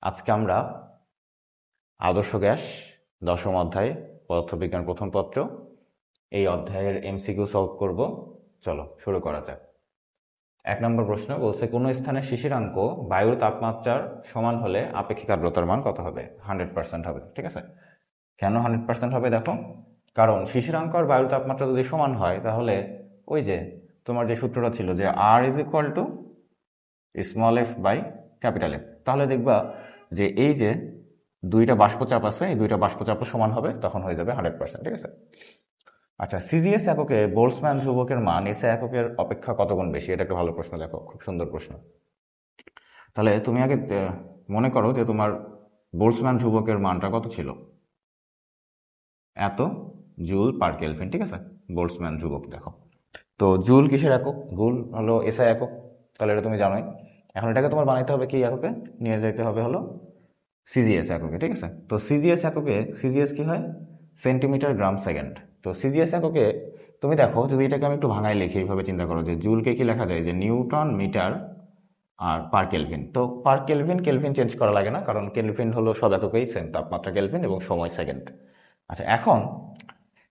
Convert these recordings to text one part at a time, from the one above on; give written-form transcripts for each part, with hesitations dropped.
আজকে আমরা আদর্শ গ্যাস দশম অধ্যায় পদার্থবিজ্ঞান প্রথম পত্র এই অধ্যায়ের এমসিকিউ সলভ করব। চলো শুরু করা যাক। 1 নম্বর প্রশ্ন বলছে, কোন স্থানে শিশিরাঙ্ক বায়ুর তাপমাত্রার সমান হলে আপেক্ষিক আর্দ্রতার মান কত হবে? 100% হবে। ঠিক আছে, কেন 100% হবে? দেখো, কারণ শিশিরাঙ্ক আর বায়ুর তাপমাত্রা যদি সমান হয় তাহলে ওই যে তোমার যে সূত্রটা ছিল যে R is equal to small F by capital F, তাহলে দেখবা যে এই যে দুইটা বাষ্পচাপ আছে, এই দুইটা বাষ্পচাপও সমান হবে, তখন হয়ে যাবে 100%। ঠিক আছে। আচ্ছা, সিজিএস এককে বোল্টজম্যান ধ্রুবকের মান এসআই এককের অপেক্ষা কত গুণ বেশি? এটা একটা ভালো প্রশ্ন। দেখো, খুব সুন্দর প্রশ্ন। তাহলে তুমি আগে মনে করো যে তোমার বোল্টজম্যান ধ্রুবকের মানটা কত ছিল? এত জুল পার কেলভিন। ঠিক আছে, বোল্টজম্যান ধ্রুবক। দেখো তো জুল কিসের একক? জুল হলো এসআই একক, তাহলে এটা তুমি জানোই। এখন এটাকে তোমার বানাইতে হবে কি এককে? নিয়ে যেতে হবে হলো সিজিএস এককে। ঠিক আছে, তো সিজিএস এককে সিজিএস কি হয়? সেন্টিমিটার গ্রাম সেকেন্ড। তো সিজিএস এককে তুমি দেখো, যদি এটাকে আমি একটু ভাঙায় লিখি, এইভাবে চিন্তা করো যে জুলকে কি লেখা যায়? যে নিউটন মিটার আর পার কেলভিন। তো পার কেলভিন কেলভিন চেঞ্জ করা লাগে না, কারণ কেলভিন হলো সব এককেই সেম, তাপমাত্রা কেলভিন এবং সময় সেকেন্ড। আচ্ছা, এখন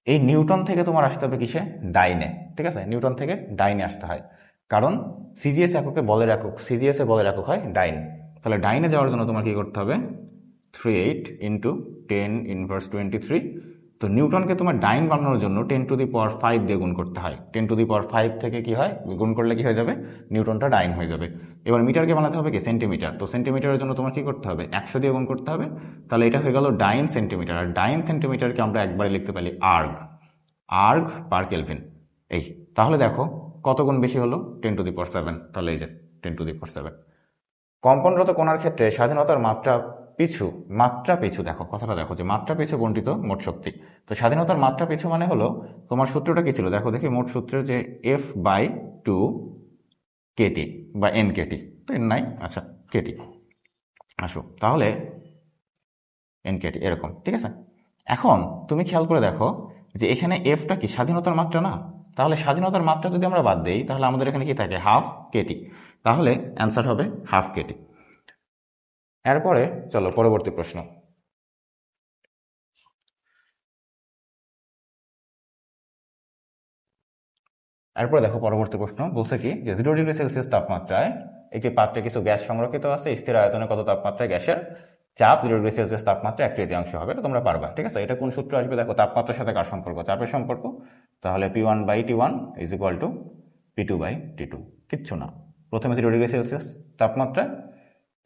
এই নিউটন থেকে তোমার আসতে হবে কিসে? ডাইনে। ঠিক আছে, নিউটন থেকে ডাইনে আসতে হয়, কারণ সিজিএস এককে বলের একক, সিজিএস এ বলের একক হয় ডাইন। তাহলে ডাইনে যাওয়ার জন্য তোমার কি করতে হবে? 38 ইন্টু 10⁻23। তো নিউটনকে তোমার ডাইন বানানোর জন্য 10⁵ দিয়ে গুণ করতে হয়। 10⁵ থেকে কি হয়? গুণ করলে কি হয়ে যাবে? নিউটনটা ডাইন হয়ে যাবে। এবার মিটারকে বানাতে হবে কি? সেন্টিমিটার। তো সেন্টিমিটারের জন্য তোমার কি করতে হবে? 100 দিয়ে গুণ করতে হবে। তাহলে এটা হয়ে গেল ডাইন সেন্টিমিটার। আর ডাইন সেন্টিমিটারকে আমরা একবারে লিখতে পারি আর্গ, আর্গ পার কেলভিন। এই, তাহলে দেখো কত গুণ বেশি হলো? 10⁷। তাহলে এই যে 10⁷। কম্পনরত কণার ক্ষেত্রে স্বাধীনতার মাত্রা পিছু দেখো, কথাটা দেখো যে মাত্রা পিছু বণ্টিত মোট শক্তি। তো স্বাধীনতার মাত্রা পিছু মানে হলো তোমার সূত্রটা কি ছিল? দেখো দেখি, মোট সূত্রের যে F/2 কেটি বা এন কেটি, তো এন নাই, আচ্ছা কেটি। আসো তাহলে এন কেটি এরকম। ঠিক আছে, এখন তুমি খেয়াল করে দেখো যে এখানে এফটা কি স্বাধীনতার মাত্রা না? তাহলে স্বাধীনতার মাত্রা যদি আমরা বাদ দেই, তাহলে আমাদের এখানে কি থাকে? Half Katie. তাহলে অ্যান্সার হবে হাফ কেটি। এরপরে চলো পরবর্তী প্রশ্ন। এরপরে দেখো পরবর্তী প্রশ্ন বলছে কি, যে 0°C তাপমাত্রায় একটি পাত্রে কিছু গ্যাস সংরক্ষিত আছে। স্থির আয়তনে কত তাপমাত্রায় গ্যাসের চাপ 0°C তাপমাত্রা 1/3 হবে? এটা তোমরা পারবা। ঠিক আছে, এটা কোন সূত্র আসবে? দেখো, তাপমাত্রার সাথে কার সম্পর্ক? চাপের সম্পর্ক। তাহলে P1/T1 is equal two P2/T2। কিচ্ছু না, প্রথমে 0°C তাপমাত্রা,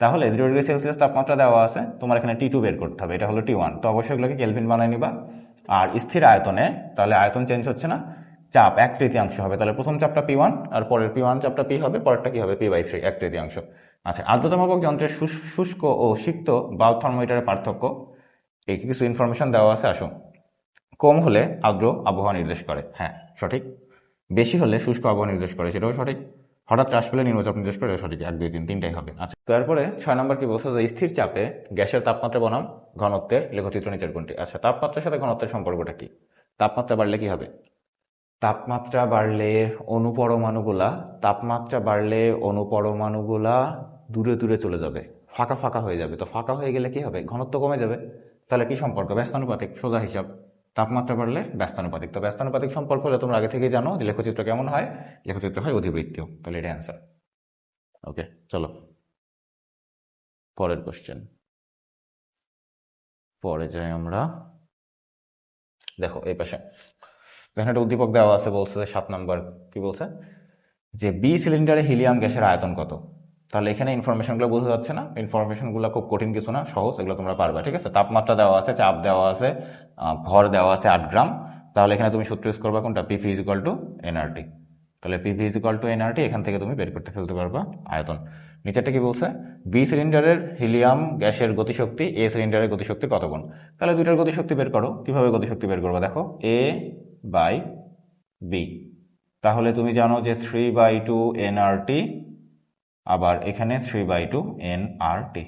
তাহলে 0°C তাপমাত্রা দেওয়া আছে, তোমার এখানে T2 বের করতে হবে, এটা হলো T1। তো অবশ্যই এগুলোকে কেলভিন বানায় নিবা। আর স্থির আয়তনে, তাহলে আয়তন চেঞ্জ হচ্ছে না, চাপ 1/3 হবে। তাহলে প্রথম চাপটা P1 আর পরের P1 চাপটা P হবে, পরেরটা কি হবে? P/3, 1/3। আচ্ছা, আর্দ্রতা মাপক যন্ত্রের শুষ্ক ও সিক্ত বাল্ব থার্মোমিটারের পার্থক্য, এই কিছু ইনফরমেশন দেওয়া আছে। আসো, কম হলে আর্দ্র আবহাওয়া নির্দেশ করে, হ্যাঁ সঠিক। বেশি হলে শুষ্ক আবহাওয়া নির্দেশ করে, সেটাও সঠিক। হঠাৎ হ্রাস পেলে নিম্নচাপ নির্দেশ করে, সঠিক। 1, 2, 3 তিনটাই হবে। আচ্ছা, তারপরে 6 নম্বর কি বলছে? যে স্থির চাপে গ্যাসের তাপমাত্রা বনাম ঘনত্বের লেখচিত্র নিচের কোনটি? আচ্ছা, তাপমাত্রার সাথে ঘনত্বের সম্পর্কটা কি? তাপমাত্রা বাড়লে কি হবে? তাপমাত্রা বাড়লে অনুপরমাণুগুলা দূরে দূরে চলে যাবে, ফাঁকা ফাঁকা হয়ে যাবে। তো ফাঁকা হয়ে গেলে কি হবে? ঘনত্ব কমে যাবে। তাহলে কি সম্পর্ক? ব্যস্তানুপাতিক, সোজা হিসাব। তাপমাত্রা বাড়লে ব্যস্তানুপাতিক। তো ব্যস্তানুপাতিক সম্পর্ক হলে তোমরা আগে থেকেই জানো যে লেখচিত্র কেমন হয়? লেখচিত্র হয় অধিবৃত্তীয়। তাহলে এটা অ্যান্সার। ওকে, চলো পরের কোশ্চেন। পরে যাই আমরা। দেখো এই পাশে এখানে একটা উদ্দীপক দেওয়া আছে, বলছে 7 নম্বর কি বলছে? যে বি সিলিন্ডারে হিলিয়াম গ্যাসের আয়তন কত? তাহলে এখানে ইনফরমেশনগুলো বোঝা যাচ্ছে না? ইনফরমেশনগুলো খুব কঠিন কিছু না, সহজ, এগুলো তোমরা পারবা। ঠিক আছে, তাপমাত্রা দেওয়া আছে, চাপ দেওয়া আছে, ভর দেওয়া আছে 8 গ্রাম। তাহলে এখানে তুমি সূত্র ইউজ করবা কোনটা? PV is equal to NRT. তাহলে PV is equal to NRT, এখান থেকে তুমি বের করতে ফেলতে পারবা আয়তন। নিচেরটা কি বলছে? বি সিলিন্ডারের হিলিয়াম গ্যাসের গতিশক্তি এ সিলিন্ডারের গতিশক্তি কত গুণ? তাহলে দুইটার গতিশক্তি বের করো। কিভাবে গতিশক্তি বের করবা? দেখো, এ বাই বি। তাহলে তুমি জানো যে 3/2 এনআরটি, আবার এখানে 3/2 এনআরটি।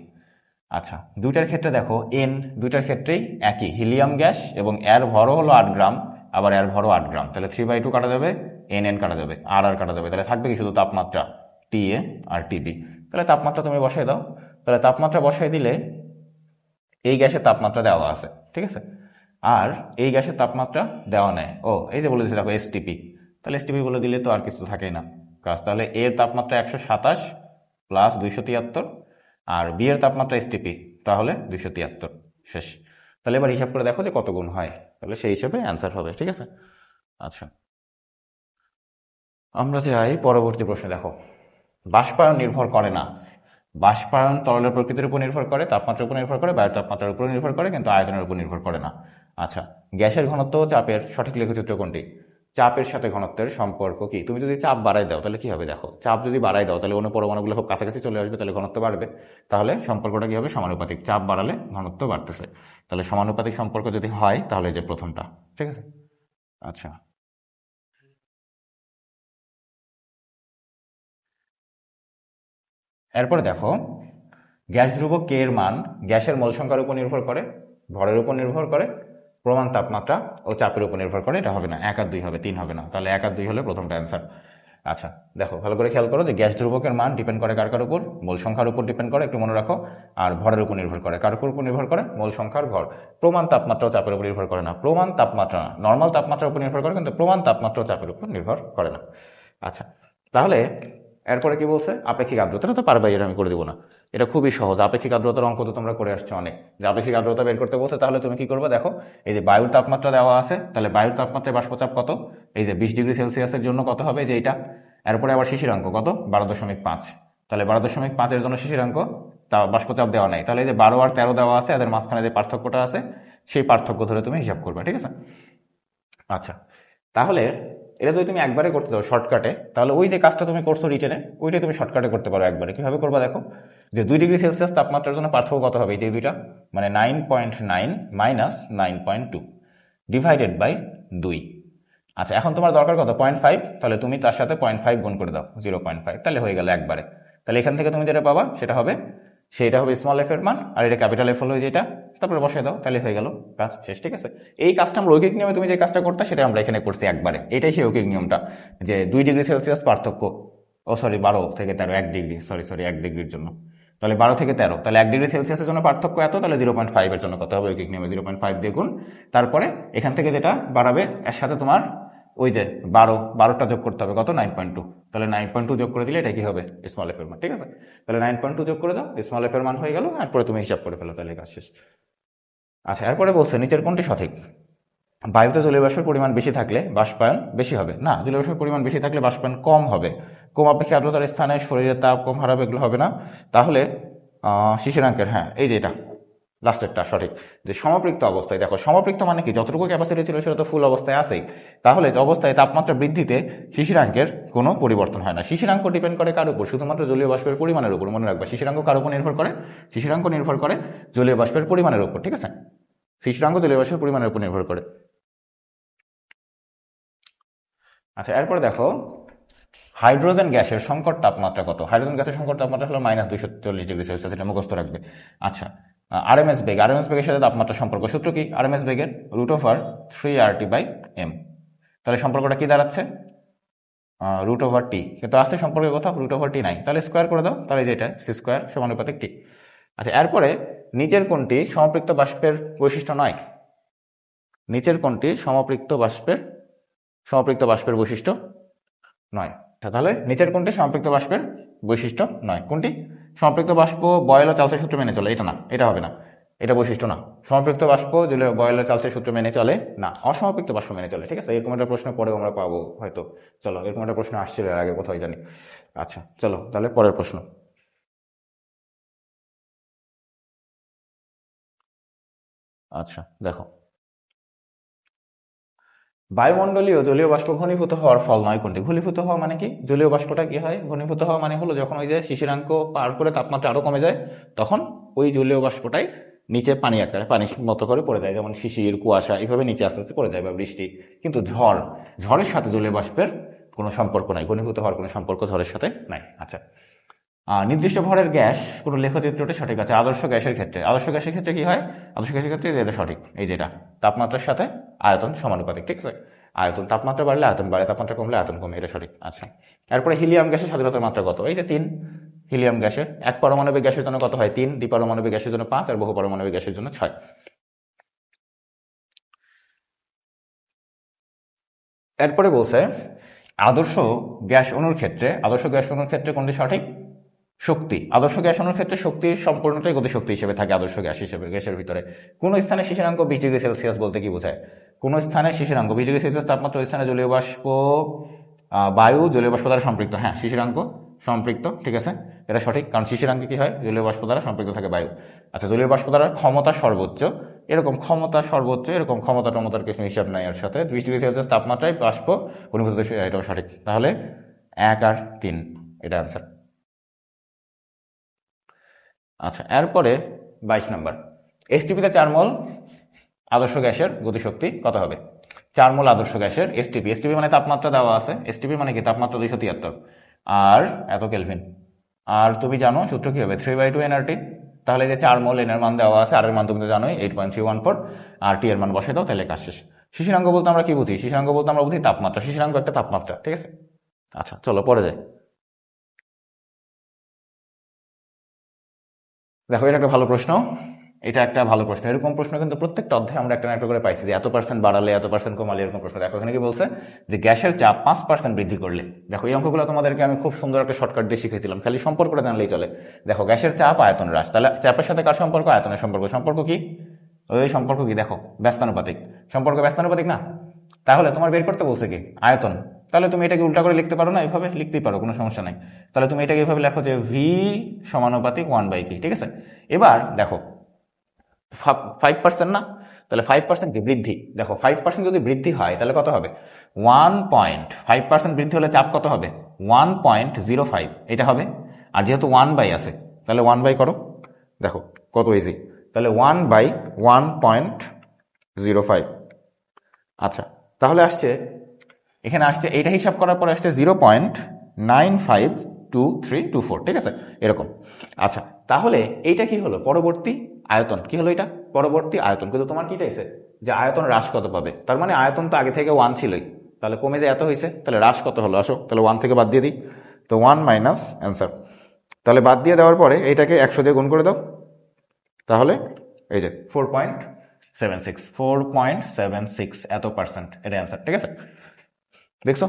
আচ্ছা, দুইটার ক্ষেত্রে দেখো এন দুইটার ক্ষেত্রেই একই, হিলিয়াম গ্যাস, এবং এর ভরও হলো 8 গ্রাম, আবার এর ভরও 8 গ্রাম। তাহলে 3/2 কাটা যাবে, এন কাটা যাবে, আর কাটা যাবে। তাহলে থাকবে কি? শুধু তাপমাত্রা টি এ আর টি বি। তাহলে তাপমাত্রা তুমি বসাই দাও। তাহলে তাপমাত্রা বসাই দিলে এই গ্যাসের তাপমাত্রা দেওয়া আছে, ঠিক আছে, আর এই গ্যাসের তাপমাত্রা দেওয়া নেই। এই যে বলে দিচ্ছে দেখো এসটিপি, তাহলে এসটিপি বলে দিলে তো আর কিছু থাকেই না কাজ। তাহলে এর তাপমাত্রা 127 প্লাস 273, আর বি এর তাপমাত্রা এসটিপি, তাহলে 273, শেষ। তাহলে এবার হিসাব করে দেখো যে কত গুণ হয়, তাহলে সেই হিসাবে অ্যান্সার হবে, ঠিক আছে। আচ্ছা, আমরা যাই পরবর্তী প্রশ্নে। দেখো, বাষ্পায়ন নির্ভর করে না। বাষ্পায়ন তরলের প্রকৃতির উপর নির্ভর করে, তাপমাত্রার উপর নির্ভর করে, বায়ুর তাপমাত্রার উপর নির্ভর করে, কিন্তু আয়তনের উপর নির্ভর করে না। আচ্ছা, গ্যাসের ঘনত্ব ও চাপের সঠিক লেখচিত্র কোনটি? চাপের সাথে ঘনত্বের সম্পর্ক কি? তুমি যদি চাপ বাড়াই দাও তাহলে কি হবে? দেখো, চাপ যদি বাড়াই দাও তাহলে অন্য পরমাণুগুলো খুব কাছাকাছি চলে আসবে, তাহলে ঘনত্ব বাড়বে। তাহলে সম্পর্কটা কি হবে? সমানুপাতিক। চাপ বাড়ালে ঘনত্ব বাড়তেছে, তাহলে সমানুপাতিক সম্পর্ক যদি হয় তাহলে যে প্রথমটা, ঠিক আছে। আচ্ছা, এরপরে দেখো, গ্যাস ধ্রুবক কে এর মান গ্যাসের মোল সংখ্যার উপর নির্ভর করে, ভরের উপর নির্ভর করে, প্রমাণ তাপমাত্রা ও চাপের উপর নির্ভর করে। এটা হবে না, 1 আর 2 হবে, 3 হবে না। তাহলে 1 আর 2 হলে প্রথমটা অ্যান্সার। আচ্ছা, দেখো ভালো করে খেয়াল করো যে গ্যাস ধ্রুবকের মান ডিপেন্ড করে কার কার উপর? মোল সংখ্যার উপর ডিপেন্ড করে, একটু মনে রাখো। আর ভরের উপর নির্ভর করে, কার উপর নির্ভর করে? মোল সংখ্যার ভর। প্রমাণ তাপমাত্রা ও চাপের উপর নির্ভর করে না। প্রমাণ তাপমাত্রা না, নর্মাল তাপমাত্রার উপর নির্ভর করে, কিন্তু প্রমাণ তাপমাত্রা ও চাপের উপর নির্ভর করে না। আচ্ছা, তাহলে এরপরে কি বলছে? আপেক্ষিক আর্দ্রতা। এটা তো পারবে, এটা আমি করে দিব না, এটা খুবই সহজ। আপেক্ষিক আর্দ্রতার অঙ্ক তো তোমরা করে আসছো অনেক। যে আপেক্ষিক আর্দ্রতা বের করতে বলছে, তাহলে তুমি কি করবে? দেখো, এই যে বায়ুর তাপমাত্রা দেওয়া আছে, তাহলে বায়ুর তাপমাত্রায় বাষ্পচাপ কত? এই যে 20 ডিগ্রি সেলসিয়াসের জন্য কত হবে? যে এটা। এরপরে আবার শিশিরাঙ্ক কত? 12.5। তাহলে 12.5 এর জন্য শিশিরাঙ্ক, তা বাষ্পচাপ দেওয়া নাই, তাহলে এই যে 12 আর 13 দেওয়া আছে, এদের মাঝখানে যে পার্থক্যটা আছে সেই পার্থক্য ধরে তুমি হিসাব করবে, ঠিক আছে। আচ্ছা, তাহলে এটা যদি তুমি একবারে করতে চাও শর্টকাটে, তাহলে ওই যে কাজটা তুমি করছো রিটেনে, ওইটাই তুমি শর্টকাটে করতে পারো একবারে। কিভাবে করবা? দেখো, যে 2 ডিগ্রি সেলসিয়াস তাপমাত্রার জন্য পার্থক্য কত হবে? এই যে দুইটা, মানে 9.9 মাইনাস 9.2 ডিভাইডেড বাই 2। আচ্ছা, এখন তোমার দরকার কত? 0.5, তাহলে তুমি তার সাথে 0.5 গুণ করে দাও, 0.5, তাহলে হয়ে গেল একবারে। তাহলে এখান থেকে তুমি যেটা পাবা সেটা হবে স্মল এফ এর মান, আর এটা ক্যাপিটাল এফ হলো যেটা, তারপরে বসে দাও, তাহলে হয়ে গেল কাজ শেষ, ঠিক আছে। এই কাজটা আমরা ঐকিক নিয়মে তুমি যে কাজটা করতে, সেটা আমরা এখানে করছি একবারে। এটাই সেই ঐকিক নিয়মটা, যে 2 ডিগ্রি সেলসিয়াস পার্থক্য, 12 থেকে 13, 1 ডিগ্রি, সরি 1 ডিগ্রির জন্য, তাহলে 12 থেকে 13, তাহলে 1 ডিগ্রি সেলসিয়াসের জন্য পার্থক্য এত, তাহলে 0.5 এর জন্য কত হবে? ঐকিক নিয়মে 0.5 দিয়ে গুণ, তারপরে এখান থেকে যেটা বাড়াবে এর সাথে তোমার ওই যে 12টা যোগ করতে হবে, কত? 9.2, তাহলে 9.2 যোগ করে দিলে এটা কি হবে? স্মল এফ এর মান, ঠিক আছে। তাহলে 9.2 যোগ করে দাও, স্মল এফ এর মান হয়ে গেল, এরপরে তুমি হিসাব করে ফেলো, তাহলে কাজ শেষ। আচ্ছা, এরপরে বলছে নিচের কোনটি সঠিক? বায়ুতে জলীয় বাষ্পের পরিমাণ বেশি থাকলে বাষ্পায়ন বেশি হবে না, জলীয় বাষ্পের পরিমাণ বেশি থাকলে বাষ্পায়ন কম হবে। কম আপেক্ষিক আর্দ্রতার স্থানে শরীরের তাপ কম হারাবে, এগুলো হবে না। তাহলে শিশিরাঙ্কের, হ্যাঁ এই যে এটা লাস্টেরটা সঠিক। যে সমপৃক্ত অবস্থায়, দেখো সমপৃক্ত মানে কি? যতটুকু ক্যাপাসিটি ছিল সেটা তো ফুল অবস্থায় আছেই, তাহলে অবস্থায় তাপমাত্রা বৃদ্ধিতে শিশিরাঙ্কের কোনো পরিবর্তন হয় না। শিশিরাঙ্ক ডিপেন্ড করে কার উপর? শুধুমাত্র জলীয় বাষ্পের পরিমাণের উপর। মনে রাখবা, শিশিরাঙ্ক কার উপর নির্ভর করে? শিশিরাঙ্ক নির্ভর করে জলীয় বাষ্পের পরিমাণের উপর, ঠিক আছে। শিশিরাঙ্ক জলীয় বাষ্পের পরিমাণের উপর নির্ভর করে। আচ্ছা, এরপরে দেখো, হাইড্রোজেন গ্যাসের সংকট তাপমাত্রা কত? হাইড্রোজেন গ্যাসের সংকট তাপমাত্রা হলো -240 ডিগ্রি সেলসিয়াস, এটা মুখস্থ রাখবে। আচ্ছা, আরএমএস বেগ, আরএমএস বেগের সাথে তাপমাত্রা সম্পর্ক সূত্র কি? আরএমএস বেগের √3RT/m। তাহলে সম্পর্কটা কি দাঁড়াচ্ছে? √T, কিন্তু আছে সম্পর্কে কোথাও √T নাই, তাহলে স্কোয়ার করে দাও, তাহলে যেটা c² সমানুপাতিক T। আচ্ছা, এরপরে নিচের কোনটি সমপৃক্ত বাষ্পের বৈশিষ্ট্য নয়? নিচের কোনটি সমপৃক্ত বাষ্পের বৈশিষ্ট্য নয়? তাহলে নিচের কোনটি সম্পৃক্ত বাষ্পের বৈশিষ্ট্য নয়? কোনটি? সম্পৃক্ত বাষ্প বয়েল ও চার্লসের সূত্র মেনে চলে, এটা না, এটা হবে না, এটা বৈশিষ্ট্য না। সম্পৃক্ত বাষ্প বয়েল ও চার্লসের সূত্র মেনে চলে না, অসমপৃক্ত বাষ্প মেনে চলে, ঠিক আছে। এরকম একটা প্রশ্ন পরেও আমরা পাবো হয়তো। চলো, এরকম একটা প্রশ্ন আসছিল এর আগে কোথায় জানি। আচ্ছা, চলো তাহলে পরের প্রশ্ন। আচ্ছা, দেখো, বায়ুমণ্ডলীয় জলীয় বাষ্প ঘনীভূত হওয়ার ফল নয় কোনটি? ঘনীভূত হওয়া মানে কি? জলীয় বাষ্পটা কি হয়? ঘনীভূত হওয়া মানে হলো যখন ওই যে শিশিরাঙ্ক পার করে তাপমাত্রা আরো কমে যায়, তখন ওই জলীয় বাষ্পটাই নিচে পানি আকারে, পানির মতো করে পড়ে যায়, যেমন শিশির, কুয়াশা, এইভাবে নিচে আস্তে আস্তে পড়ে যায়, বা বৃষ্টি। কিন্তু ঝড়ের সাথে জলীয় বাষ্পের কোনো সম্পর্ক নাই, ঘনীভূত হওয়ার কোনো সম্পর্ক ঝড়ের সাথে নাই। আচ্ছা, নির্দিষ্ট ভরের গ্যাস কোন লেখচিত্রটি সঠিক আছে? আদর্শ গ্যাসের ক্ষেত্রে কি হয়? আদর্শ গ্যাসের ক্ষেত্রে এটা সঠিক, এই যেটা তাপমাত্রার সাথে আয়তন সমানুপাতিক, ঠিক আছে। আয়তন, তাপমাত্রা বাড়লে আয়তন বাড়ে, তাপমাত্রা কমলে আয়তন কমে, এটা সঠিক। আচ্ছা, এরপরে হিলিয়াম গ্যাসের স্বাধীনতার মাত্রা কত? এই যে 3। হিলিয়াম গ্যাসের। এক পারমাণবিক গ্যাসের জন্য কত হয় 3, দ্বিপারমাণবিক গ্যাসের জন্য 5, আর বহু পারমাণবিক গ্যাসের জন্য 6। এরপরে বলছে আদর্শ গ্যাস অণুর ক্ষেত্রে কোনটি সঠিক? শক্তি। আদর্শ গ্যাস অণুর ক্ষেত্রে শক্তির সম্পূর্ণটাই গতিশক্তি হিসেবে থাকে আদর্শ গ্যাসের ভিতরে। কোন স্থানে শিশিরাঙ্ক 20 ডিগ্রি সেলসিয়াস বলতে কি বোঝায়? কোন স্থানে শিশিরাঙ্ক 20 ডিগ্রি সেলসিয়াস তাপমাত্রা, ওই স্থানে জলীয় বাষ্প বায়ু জলীয় বাষ্প দ্বারা সম্পৃক্ত। হ্যাঁ, শিশিরাঙ্ক সম্পৃক্ত, ঠিক আছে, এটা সঠিক, কারণ শিশিরাঙ্কে কি হয়, জলীয় বাষ্প দ্বারা সম্পৃক্ত থাকে বায়ু। আচ্ছা, জলীয় বাষ্প দ্বারা ক্ষমতা সর্বোচ্চ, এরকম ক্ষমতা টমতার কিছু হিসাব নাই এর সাথে। 20 ডিগ্রি সেলসিয়াস তাপমাত্রায় বাষ্প ঘনীভূত, এটাও সঠিক। তাহলে 1 আর 3 এটা আনসার। আচ্ছা, এরপরে 22 নম্বর, এসটিপিতে 4 মোল আদর্শ গ্যাসের গতিশক্তি কত হবে? 4 মোল আদর্শ গ্যাসের এসটিপি মানে তাপমাত্রা দেওয়া আছে, এসটিপি মানে কি তাপমাত্রা 273 আর এত কেলভিন। আর তুমি জানো সূত্র কি হবে, 3/2 এনআরটি। তাহলে যে 4 মোল এর মান দেওয়া আছে, আর এর মান তুমি তো জানোই 8.314, আর টি এর মান বসে দাও, তাহলে কাজ শেষ। শিশিরাঙ্ক বলতে আমরা কি বুঝি? শিশিরাঙ্ক বলতে আমরা বুঝি তাপমাত্রা। শিশিরাঙ্ক একটা তাপমাত্রা, ঠিক আছে। আচ্ছা, চলো পরে যাই। দেখো, এটা একটা ভালো প্রশ্ন, এরকম প্রশ্ন কিন্তু প্রত্যেকটা অধ্যায়ে আমরা একটা না একটা করে পাইছি, যে এত পার্সেন্ট বাড়ালে, এত পার্সেন্ট কমালে, এরকম প্রশ্ন। দেখো এখানে কি বলছে, যে গ্যাসের চাপ 5% বৃদ্ধি করলে। দেখো এই অঙ্কগুলো তোমাদেরকে আমি খুব সুন্দর একটা শর্টকাট দিয়ে শিখেছিলাম, খালি সম্পর্কটা জানলেই চলে। দেখো গ্যাসের চাপ, আয়তন হ্রাস, তাহলে চাপের সাথে কার সম্পর্ক? আয়তনের সম্পর্ক। সম্পর্ক কি? ওই সম্পর্ক কি, দেখো ব্যস্তানুপাতিক সম্পর্ক, ব্যস্তানুপাতিক না? তাহলে তোমার বের করতে বলছে কি? আয়তন। তাহলে তুমি এটাকে উল্টা করে লিখতে পারো না? এইভাবে লিখতেই পারো, কোনো সমস্যা নাই। তাহলে তুমি এটাকে এইভাবে লেখো যে ভি সমানুপাতিক 1/p, ঠিক আছে। এবার দেখো 5% না, তাহলে 5% কি বৃদ্ধি। দেখো 5% যদি বৃদ্ধি হয় তাহলে কত হবে? 1.5% বৃদ্ধি হলে চাপ কত হবে? 1.05 এটা হবে। আর যেহেতু 1/, আছে তাহলে 1/, করো, দেখো কত ইজি। তাহলে 1/1.05। আচ্ছা, তাহলে এখানে আসছে এইটা হিসাব করার পরে আসছে 0.952324, ঠিক আছে, এরকম। আচ্ছা, তাহলে এইটা কি হলো? পরবর্তী আয়তন। কি হলো? এটা পরবর্তী আয়তন। কিন্তু তোমার কি চাইছে, যে আয়তন হ্রাস কত পাবে? তার মানে আয়তন তো আগে থেকে 1 ছিলই, তাহলে কমে যে এত হয়েছে, তাহলে হ্রাস কত হলো? আসো তাহলে 1 থেকে বাদ দিয়ে দিই, তো 1 মাইনাস অ্যান্সার। তাহলে বাদ দিয়ে দেওয়ার পরে এইটাকে 100 দিয়ে গুণ করে দাও, তাহলে এই যে 4.76 এত পার্সেন্ট, এটা অ্যান্সার, ঠিক আছে। দেখছো,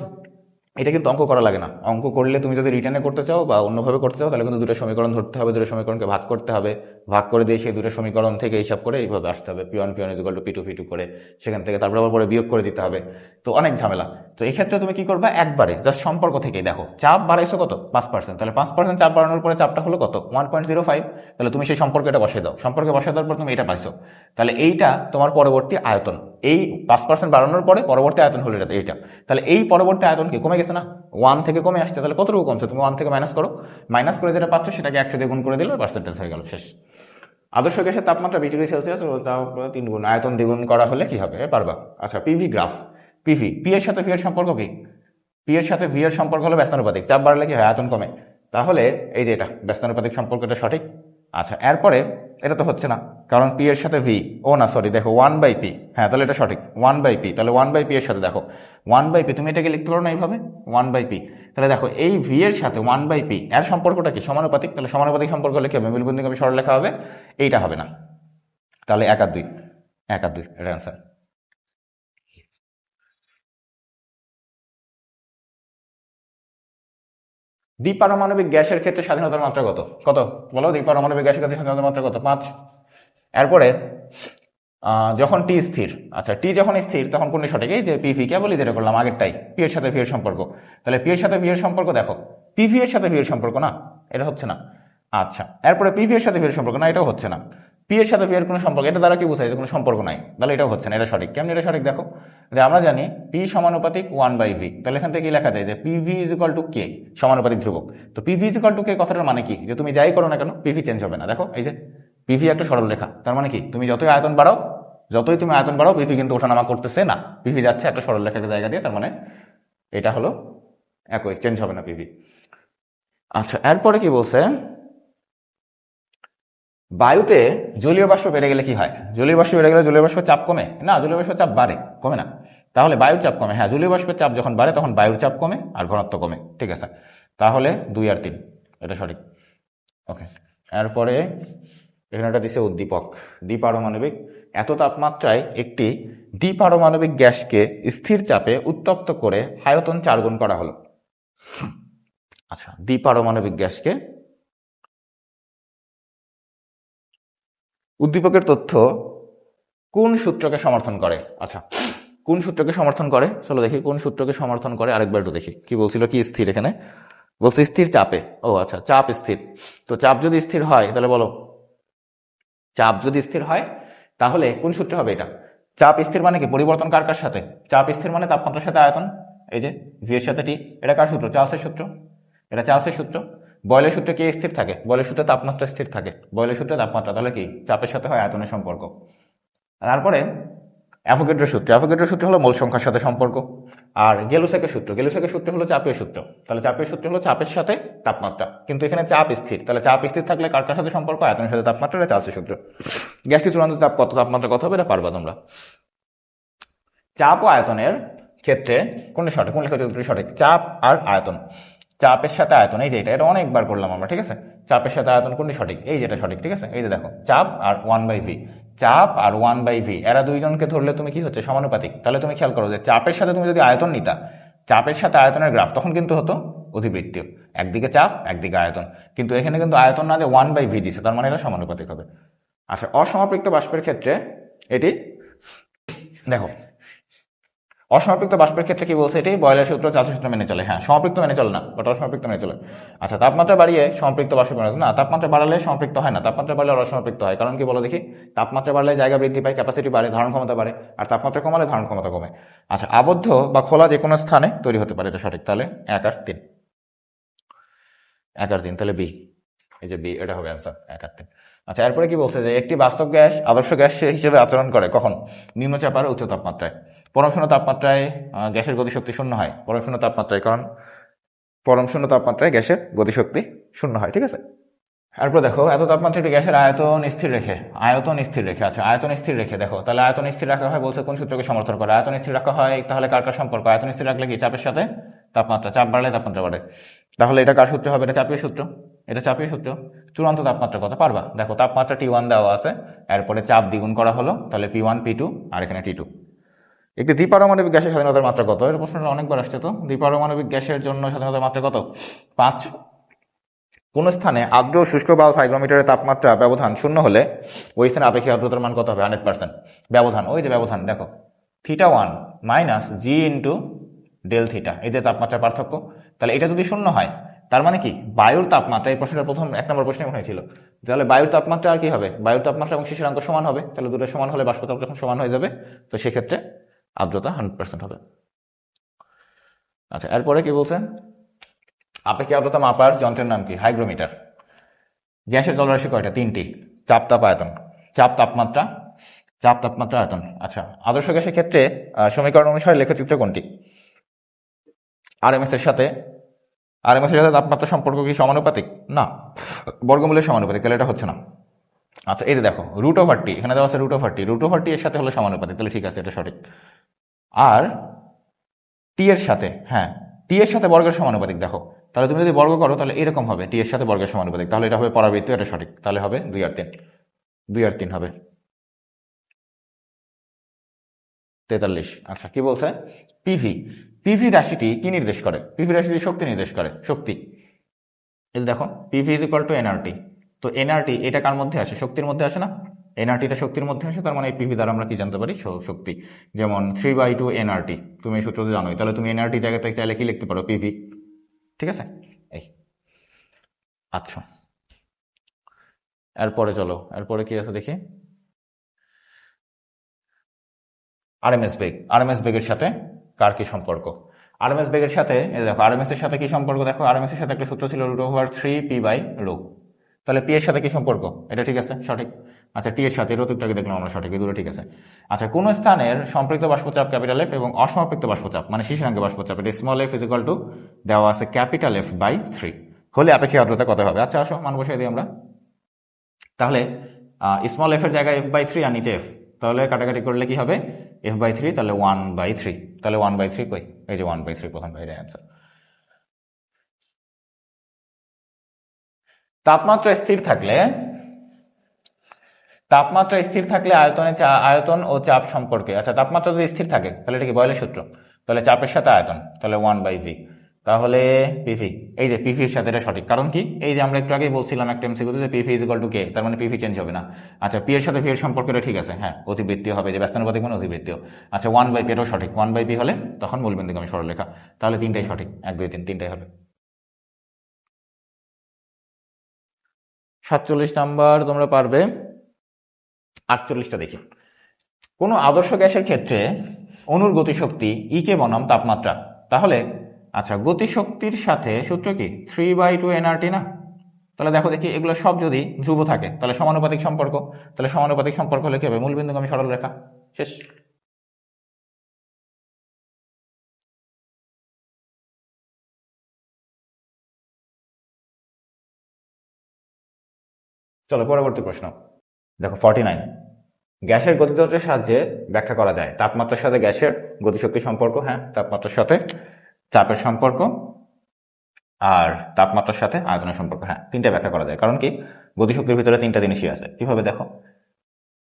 এটা কিন্তু অঙ্ক করা লাগে না। অঙ্ক করলে তুমি যদি রিটার্নে করতে চাও বা অন্যভাবে করতে চাও, তাহলে কিন্তু দুটো সমীকরণ ধরতে হবে, দুটো সমীকরণকে ভাগ করতে হবে, ভাগ করে দিয়ে সেই দুটো সমীকরণ থেকে হিসাব করে এইভাবে আসতে হবে, P1 P2 P2 করে, সেখান থেকে তারপরে আবার পরে বিয়োগ করে দিতে হবে, তো অনেক ঝামেলা। তো এই ক্ষেত্রে তুমি কি করবা, একবারে জাস্ট সম্পর্ক থেকেই দেখো চাপ বাড়াইছো কত? 5%, তাহলে 5% চাপ বাড়ানোর পরে চাপটা হলো কত? 1.05। তাহলে তুমি সেই সম্পর্কে এটা বসিয়ে দাও, সম্পর্কে বসিয়ে দেওয়ার পর তুমি এটা পাইছো, তাহলে এইটা তোমার পরবর্তী আয়তন। এই 5% বাড়ানোর পরে পরবর্তী আয়তন হলো এইটা। তাহলে এই পরবর্তী আয়তন কি কমে গেছে না? 1 থেকে কমে আসছে, তাহলে কতটুকু কমছে? তুমি 1 থেকে মাইনাস করো, মাইনাস করে যেটা পাচ্ছ সেটাকে 100 দিয়ে গুণ করে দিলে পার্সেন্টেজ হয়ে গেল, শেষ। আদর্শ গ্যাসের তাপমাত্রা 20 ডিগ্রি সেলসিয়াস, তারপরে 3 গুণ, আয়তন দ্বিগুণ করা হলে কি হবে? পারবা। আচ্ছা, পিভি গ্রাফ। পি এর সাথে ভি এর সম্পর্ক কি? পি এর সাথে ভি এর সম্পর্ক হলো ব্যস্তানুপাতিক। চাপ বাড়লে কি হয়? আয়তন কমে। তাহলে এই যে এটা ব্যস্তানুপাতিক সম্পর্কটা সঠিক। আচ্ছা, এরপরে এটা তো হচ্ছে না, কারণ পি এর সাথে ভি, ও না সরি, দেখো 1/p, হ্যাঁ তাহলে এটা সঠিক 1/p। তাহলে 1/p এর সাথে দেখো 1/p, তুমি এটাকে লিখতে পারো না এইভাবে 1/p। তাহলে দেখো এই ভি এর সাথে 1/p এর সম্পর্কটা কি? সমানুপাতিক। তাহলে সমানুপাতিক সম্পর্ক হলে কি হবে? মিলবন্ধনীক্রমে সরল লেখা হবে, এইটা হবে না। তাহলে 1 আর 2, 1 আর 2 এটা অ্যান্সার। দ্বিপারমাণবিক গ্যাসের ক্ষেত্রে স্বাধীনতার মাত্রা কত? কত বলো? দ্বিপারমাণবিক গ্যাসের ক্ষেত্রে স্বাধীনতার মাত্রা কত? 5। এরপরে যখন টি স্থির, আচ্ছা টি যখন স্থির তখন কোনটি সঠিক? এই যে পিভি, কে বলি যেটা করলাম আগেরটাই, পি এর সাথে ভি এর সম্পর্ক। তাহলে পি এর সাথে ভি এর সম্পর্ক দেখো, পিভি এর সাথে ভি এর সম্পর্ক না, এটা হচ্ছে না। আচ্ছা, এরপরে পিভি এর সাথে ভি এর সম্পর্ক না, এটাও হচ্ছে না। পি এর সাথে ভি এর কোনো সম্পর্ক, এটা দ্বারা কি বোঝায়? যে কোনো সম্পর্ক নাই, তাহলে এটাও হচ্ছে না। এটা সঠিক। কেমন এটা সঠিক? দেখো, যে আমরা জানি পি সমানুপাতিক 1/v, তাহলে এখান থেকে কি লেখা যায়? যে পিভি ইজ ইকুয়াল টু কে, সমানুপাতিক ধ্রুবক। তো পিভি ইজ ইকুয়াল টু কে কথাটার মানে কি? যে তুমি যাই করো না কেন পিভি চেঞ্জ হবে না। দেখো এই যে পিভি একটা সরল রেখা, তার মানে কি? তুমি যতই আয়তন বাড়াও পিভি কিন্তু ওঠানামা করতেছে না, পিভি যাচ্ছে একটা সরল রেখার জায়গা দিয়ে, তার মানে এটা হলো একই, চেঞ্জ হবে না পিভি। আচ্ছা, এরপরে কি বলছে? বায়ুতে জলীয় বাষ্প বেড়ে গেলে কি হয়? জলীয় বাষ্প বেড়ে গেলে জলীয় বাষ্পের চাপ কমে না, জলীয় বাষ্পের চাপ বাড়ে, কমে না। তাহলে বায়ুর চাপ কমে, হ্যাঁ জলীয় বাষ্পের চাপ যখন বাড়ে তখন বায়ুর চাপ কমে আর ঘনত্ব কমে, ঠিক আছে। তাহলে 2 আর 3 এটা সঠিক। ওকে, এরপরে এখানে একটা দিছে উদ্দীপক, দ্বিপারমাণবিক। এত তাপমাত্রায় একটি দ্বিপারমাণবিক গ্যাসকে স্থির চাপে উত্তপ্ত করে আয়তন 4 গুণ করা হলো। আচ্ছা, দ্বিপারমাণবিক গ্যাসকে, উদ্দীপকের তথ্য কোন সূত্রকে সমর্থন করে? আচ্ছা, কোন সূত্রকে সমর্থন করে? চলো দেখি কোন সূত্রকে সমর্থন করে, আরেকবার একটু দেখি। কি বলছিল, কি স্থির? এখানে বলছে স্থির চাপে। ও আচ্ছা, চাপ স্থির। তো চাপ যদি স্থির হয় তাহলে বলো, চাপ যদি স্থির হয় তাহলে কোন সূত্র হবে এটা? চাপ স্থির মানে কি? পরিবর্তন কার কার সাথে? চাপ স্থির মানে তাপমাত্রার সাথে আয়তন, এই যে ভি এর সাথে টি। এটা কার সূত্র? চার্লসের সূত্র। এটা চার্লসের সূত্র। বয়লের সূত্রে কে স্থির থাকে? বয়লের সূত্রে তাপমাত্রা স্থির থাকে। বয়লের সূত্রে তাপমাত্রা, তাহলে কি চাপের সাথে হয় আয়তনের সম্পর্ক। তারপরে অ্যাভোগাড্রোর সূত্র। অ্যাভোগাড্রোর সূত্র হলো মোল সংখ্যার সাথে সম্পর্ক। আর গেলুসেকের সূত্র। গেলুসেকের সূত্র হলো চাপের সূত্র। তাহলে চাপের সূত্র হলো চাপের সাথে তাপমাত্রা, কিন্তু এখানে চাপ স্থির। তাহলে চাপ স্থির থাকলে কার কার সাথে সম্পর্ক? আয়তনের সাথে তাপমাত্রা। এটা চার্লসের সূত্র। গ্যাসটি চূড়ান্ত তাপ কত, তাপমাত্রা কত হবে, এটা পারবা তোমরা। চাপ ও আয়তনের ক্ষেত্রে কোনটা সঠিক? কোন লেখা উত্তরটি সঠিক? চাপ আর আয়তন। চাপের সাথে আয়তন, এই যে এটা অনেকবার করলাম আমরা, ঠিক আছে? চাপের সাথে আয়তন কোনটি সঠিক? এই যেটা সঠিক, ঠিক আছে? এই যে দেখো, চাপ আর 1/v। চাপ আর 1/v, এরা দুইজনকে ধরলে তুমি কি হচ্ছে? সমানুপাতিক। তাহলে তুমি খেয়াল করো যে চাপের সাথে তুমি যদি আয়তন নিতা, চাপের সাথে আয়তনের গ্রাফ, তখন কিন্তু হতো অধিবৃত্তীয়, একদিকে চাপ একদিকে আয়তন। কিন্তু এখানে কিন্তু আয়তন না দিয়ে 1/v দিছে, তার মানে এটা সমানুপাতিক হবে। আচ্ছা, অসমাপৃক্ত বাষ্পের ক্ষেত্রে এটি দেখো, অসমাপৃক্ত বাষ্পের ক্ষেত্রে কি বলছে? এটি বয়লের সূত্র, চার্লসের সূত্র মেনে চলে। হ্যাঁ, সমাপৃক্ত মেনে চলে না, বাট অসমাপৃক্ত মেনে চলে। আচ্ছা, তাপমাত্রা বাড়িয়ে সম্পৃক্ত বাষ্পে পরিণত না, তাপমাত্রা বাড়ালে সম্পৃক্ত হয় না, তাপমাত্রা বাড়লে অসমাপৃক্ত হয়। কারণ কি বলো দেখি? তাপমাত্রা বাড়লে জায়গা বৃদ্ধি পায়, ক্যাপাসিটি বাড়ে, ধারণ ক্ষমতা বাড়ে। আর তাপমাত্রা কমালে ধারণ ক্ষমতা কমে। আচ্ছা, আবদ্ধ বা খোলা যে কোনো স্থানে তৈরি হতে পারে, এটা সঠিক। তাহলে 1 আর 3, 1 আর 3, তাহলে বি, এই যে বি, এটা হবে অ্যান্সার, 1 আর 3। আচ্ছা, এরপরে কি বলছে যে একটি বাস্তব গ্যাস আদর্শ গ্যাস হিসেবে আচরণ করে কখন? নিম্নচাপ আর উচ্চ তাপমাত্রায়। পরম শূন্য তাপমাত্রায় গ্যাসের গতিশক্তি শূন্য হয়। পরম শূন্য তাপমাত্রায়, কারণ পরম শূন্য তাপমাত্রায় গ্যাসের গতিশক্তি শূন্য হয়, ঠিক আছে? এরপর দেখো, এত তাপমাত্রায় একটি গ্যাসের আয়তন স্থির রেখে, আয়তন স্থির রেখে, আচ্ছা আয়তন স্থির রেখে দেখো, তাহলে আয়তন স্থির রাখা হয় বলছে কোন সূত্রকে সমর্থন করে? আয়তন স্থির রাখা হয় তাহলে কার কার সম্পর্ক? আয়তন স্থির রাখলে কি? চাপের সাথে তাপমাত্রা। চাপ বাড়লে তাপমাত্রা বাড়ে। তাহলে এটা কার সূত্র হবে? এটা চাপীয় সূত্র। এটা চাপীয় সূত্র। চূড়ান্ত তাপমাত্রা কত পারবা? দেখো, তাপমাত্রা T1 দেওয়া আছে, এরপরে চাপ দ্বিগুণ করা হলো, তাহলে P1 P2 আর এখানে T2। একটি দ্বিপারমাণবিক গ্যাসের স্বাধীনতার মাত্রা কত? এর প্রশ্নটা অনেকবার আসছে। তো দ্বিপারমাণবিক গ্যাসের জন্য স্বাধীনতার মাত্রা কত? 5। কোন স্থানে আর্দ্র ও শুষ্ক বাল্ব হাইগ্রোমিটারের তাপমাত্রা ব্যবধান শূন্য হলে ওই স্থানে আপেক্ষিক আর্দ্রতার মান কত হবে? 100%। ব্যবধান, ওই যে ব্যবধান দেখো, θ1 minus G into del theta, এই যে তাপমাত্রার পার্থক্য। তাহলে এটা যদি শূন্য হয়, তার মানে কি বায়ুর তাপমাত্রা, এই প্রশ্নটা প্রথম 1 নম্বর প্রশ্নে মনে হয়েছিল, তাহলে বায়ুর তাপমাত্রা আর কি হবে? বায়ুর তাপমাত্রা এবং শিশিরাঙ্ক সমান হবে। তাহলে দুটো সমান হলে বাষ্প চাপ যখন সমান হয়ে যাবে, তো সেক্ষেত্রে আর্দ্রতা 100% হবে। আচ্ছা, এরপরে কি বলছেন? আপেক্ষিক আর্দ্রতা মাপার যন্ত্রের নাম কি? হাইগ্রোমিটার। গ্যাসের জলরাশি কয়টা? 3টি। চাপ, তাপ, আয়তন। চাপ, তাপমাত্রা, চাপ, তাপমাত্রা, আয়তন। আচ্ছা, আদর্শ গ্যাসের ক্ষেত্রে সমীকরণ অনুসারে লেখচিত্র কোনটি? আরএমএস এর সাথে তাপমাত্রা সম্পর্ক কি সমানুপাতিক? না, বর্গমূলের সমানুপাতিক, তাহলে এটা হচ্ছে না। আচ্ছা, এই যে দেখো, √/T, এখানে দেওয়া আছে √/T এর সাথে হলো সমানুপাতিক, তাহলে ঠিক আছে, এটা সঠিক। আর টি এর সাথে, হ্যাঁ, টি এর সাথে বর্গের সমানুপাতিক। দেখো, তাহলে তুমি যদি বর্গ করো তাহলে এরকম হবে, টি এর সাথে বর্গের সমানুপাতিক, তাহলে এটা হবে পরাবৃত্ত, এটা সঠিক। তাহলে হবে 2 আর 3, 2 আর 3 হবে 43। আচ্ছা, কি বলছে? পিভি, পিভি রাশিটি কি নির্দেশ করে? পিভি রাশিটি শক্তি নির্দেশ করে, শক্তি। এই যে দেখো, PV is equal to nRT. তো এনআরটি এটা কার মধ্যে আসে? শক্তির মধ্যে আসে না? এনআরটিটা শক্তির মধ্যে আসে, তার মানে এই পিভি দ্বারা আমরা কি জানতে পারি? শক্তি। যেমন 3/2 এনআরটি, তুমি এই সূত্র তো জানোই, তাহলে তুমি এনআরটি জায়গাতে চাইলে কি লিখতে পারো? পিভি, ঠিক আছে? এই, আচ্ছা, এরপরে চলো, এরপরে কি আছে দেখি। আরএমএস বেগ, আরএমএস বেগের সাথে কার কি সম্পর্ক? আরএমএস বেগের সাথে, এই দেখো, আরএমএস এর সাথে কি সম্পর্ক? দেখো, আরএমএস এর সাথে একটা সূত্র ছিল √3p/ρ। তাহলে পি এর সাথে কি সম্পর্ক? এটা ঠিক আছে, সঠিক। আচ্ছা, টি এর সাথে রতিকটাকে দেখলাম আমরা, সঠিক, এই দুটো ঠিক আছে। আচ্ছা, কোন স্থানের সম্পৃক্ত বাষ্পচাপ ক্যাপিটাল এফ এবং অসমাপৃক্ত বাষ্পচাপ মানে শিশিরাঙ্ক বাষ্পচাপ, এটা small F is equal two দেওয়া আছে ক্যাপিটাল F/3 হলে আপেক্ষিক আর্দ্রতা কত হবে? আচ্ছা, আসো মান বসিয়ে দিই আমরা। তাহলে স্মল এফ এর জায়গায় F/3 আর নিচে এফ, তাহলে কাটাকাটি করলে কি হবে? F/3, তাহলে 1/3, তাহলে 1/3 কই? এই যে 1/3 প্রথম বাইরে অ্যান্সার। তাপমাত্রা স্থির থাকলে আয়তন ও চাপ সম্পর্কে, আচ্ছা তাপমাত্রা যদি স্থির থাকে তাহলে এটা কি বয়লের সূত্র, তাহলে চাপের সাথে আয়তন, তাহলে 1/v, তাহলে পিভি, এই যে পিভির সাথে এটা সঠিক। কারণ কি, এই যে আমরা একটু আগেই বলছিলাম একটা এমসিকিউতে যে পিভি ইজ ইকুয়াল টু কে, তার মানে পিভি চেঞ্জ হবে না। আচ্ছা পি এর সাথে ভি এর সম্পর্কটা ঠিক আছে, হ্যাঁ অতিবৃত্তীয় হবে, যে ব্যস্তানুপাতিক মানে অতিবৃত্তীয়। আচ্ছা 1/p এটাও সঠিক, 1/p হলে তখন মূলবিন্দুগামী সরলরেখা, তাহলে তিনটাই সঠিক, 1 2 3 তিনটাই হবে। 47 নাম্বার তোমরা পারবে। 48টা দেখি। কোন আদর্শ গ্যাসের ক্ষেত্রে অণুর গতিশক্তি ই কে বনাম তাপমাত্রা, তাহলে আচ্ছা গতিশক্তির সাথে সূত্র কি 3/2 nRT না? তাহলে দেখো দেখি এগুলো সব যদি ধ্রুব থাকে তাহলে সমানুপাতিক সম্পর্ক, তাহলে সমানুপাতিক সম্পর্ক হলে কি হবে, মূলবিন্দুগামী সরলরেখা, শেষ। চলো পরবর্তী প্রশ্ন দেখো 49। গ্যাসের গতিতন্ত্রের সাহায্যে ব্যাখ্যা করা যায় তাপমাত্রার সাথে গ্যাসের গতিশক্তি সম্পর্ক, হ্যাঁ তাপমাত্রার সাথে চাপের সম্পর্ক আর তাপমাত্রার সাথে আয়তনের সম্পর্ক, হ্যাঁ তিনটা ব্যাখ্যা করা যায়। কারণ কি, গতিশক্তির ভিতরে তিনটা জিনিসই আছে। কিভাবে দেখো,